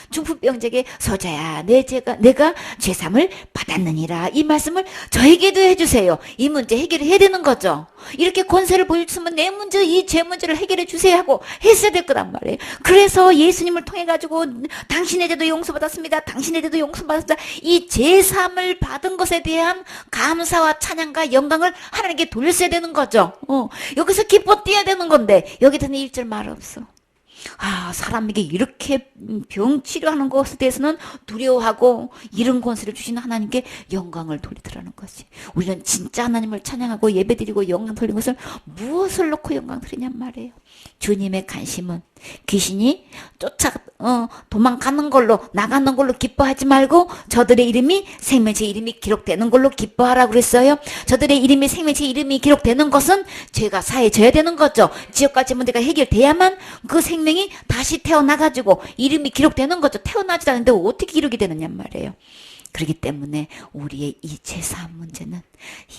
중풍병자에게 소자야, 내가 죄삼을 받았느니라. 이 말씀을 저에게도 해주세요. 이 문제 해결해야 되는 거죠. 이렇게 권세를 보여주시면 내 문제, 이 죄 문제를 해결해 주세요 하고 했어야 될 거란 말이에요. 그래서 예수님을 통해 가지고 당신의 죄도 용서받았습니다. 당신의 죄도 용서받았습니다. 이 죄삼을 받은 것에 대한 감사와 찬양과 영광을 하나님께 돌렸어야 되는 거죠. 여기서 기뻐 뛰어야 되는 건데 여기서는 1절 말 없어. 사람에게 이렇게 병 치료하는 것에 대해서는 두려워하고 이런 권세를 주시는 하나님께 영광을 돌리더라는 것이. 우리는 진짜 하나님을 찬양하고 예배드리고 영광 돌리는 것을 무엇을 놓고 영광 드리냔 말이에요. 주님의 관심은 귀신이 도망가는 걸로 나가는 걸로 기뻐하지 말고 저들의 이름이 생명체 이름이 기록되는 걸로 기뻐하라고 그랬어요. 저들의 이름이 생명체 이름이 기록되는 것은 죄가 사해져야 되는 거죠. 지옥까지 문제가 해결돼야만 그 생명이 다시 태어나가지고 이름이 기록되는 거죠. 태어나지도 않는데 어떻게 기록이 되느냐 말이에요. 그렇기 때문에 우리의 이 죄사함 문제는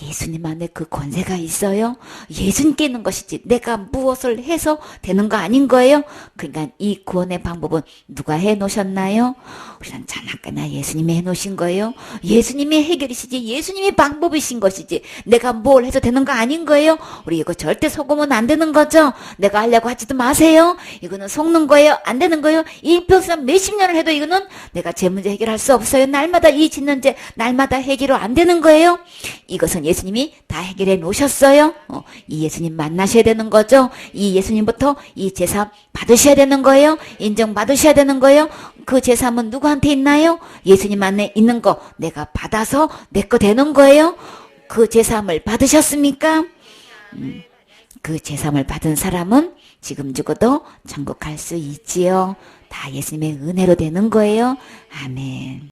예수님 안에 그 권세가 있어요. 예수님께 있는 것이지 내가 무엇을 해서 되는 거 아닌 거예요. 그러니까 이 구원의 방법은 누가 해놓으셨나요? 우리는 자나까나 예수님이 해놓으신 거예요. 예수님이 해결이시지 예수님이 방법이신 것이지 내가 뭘 해서 되는 거 아닌 거예요. 우리 이거 절대 속으면 안 되는 거죠. 내가 하려고 하지도 마세요. 이거는 속는 거예요. 안 되는 거예요. 일평생 몇십 년을 해도 이거는 내가 제 문제 해결할 수 없어요. 날마다 이 짓는 죄 날마다 해결로 안 되는 거예요. 이것은 예수님이 다 해결해 놓으셨어요. 이 예수님 만나셔야 되는 거죠. 이 예수님부터 이 제사 받으셔야 되는 거예요. 인정받으셔야 되는 거예요. 그 제사함은 누구한테 있나요? 예수님 안에 있는 거 내가 받아서 내 거 되는 거예요. 그 제사함을 받으셨습니까? 그 제사함을 받은 사람은 지금 죽어도 천국 갈 수 있지요. 다 예수님의 은혜로 되는 거예요. 아멘.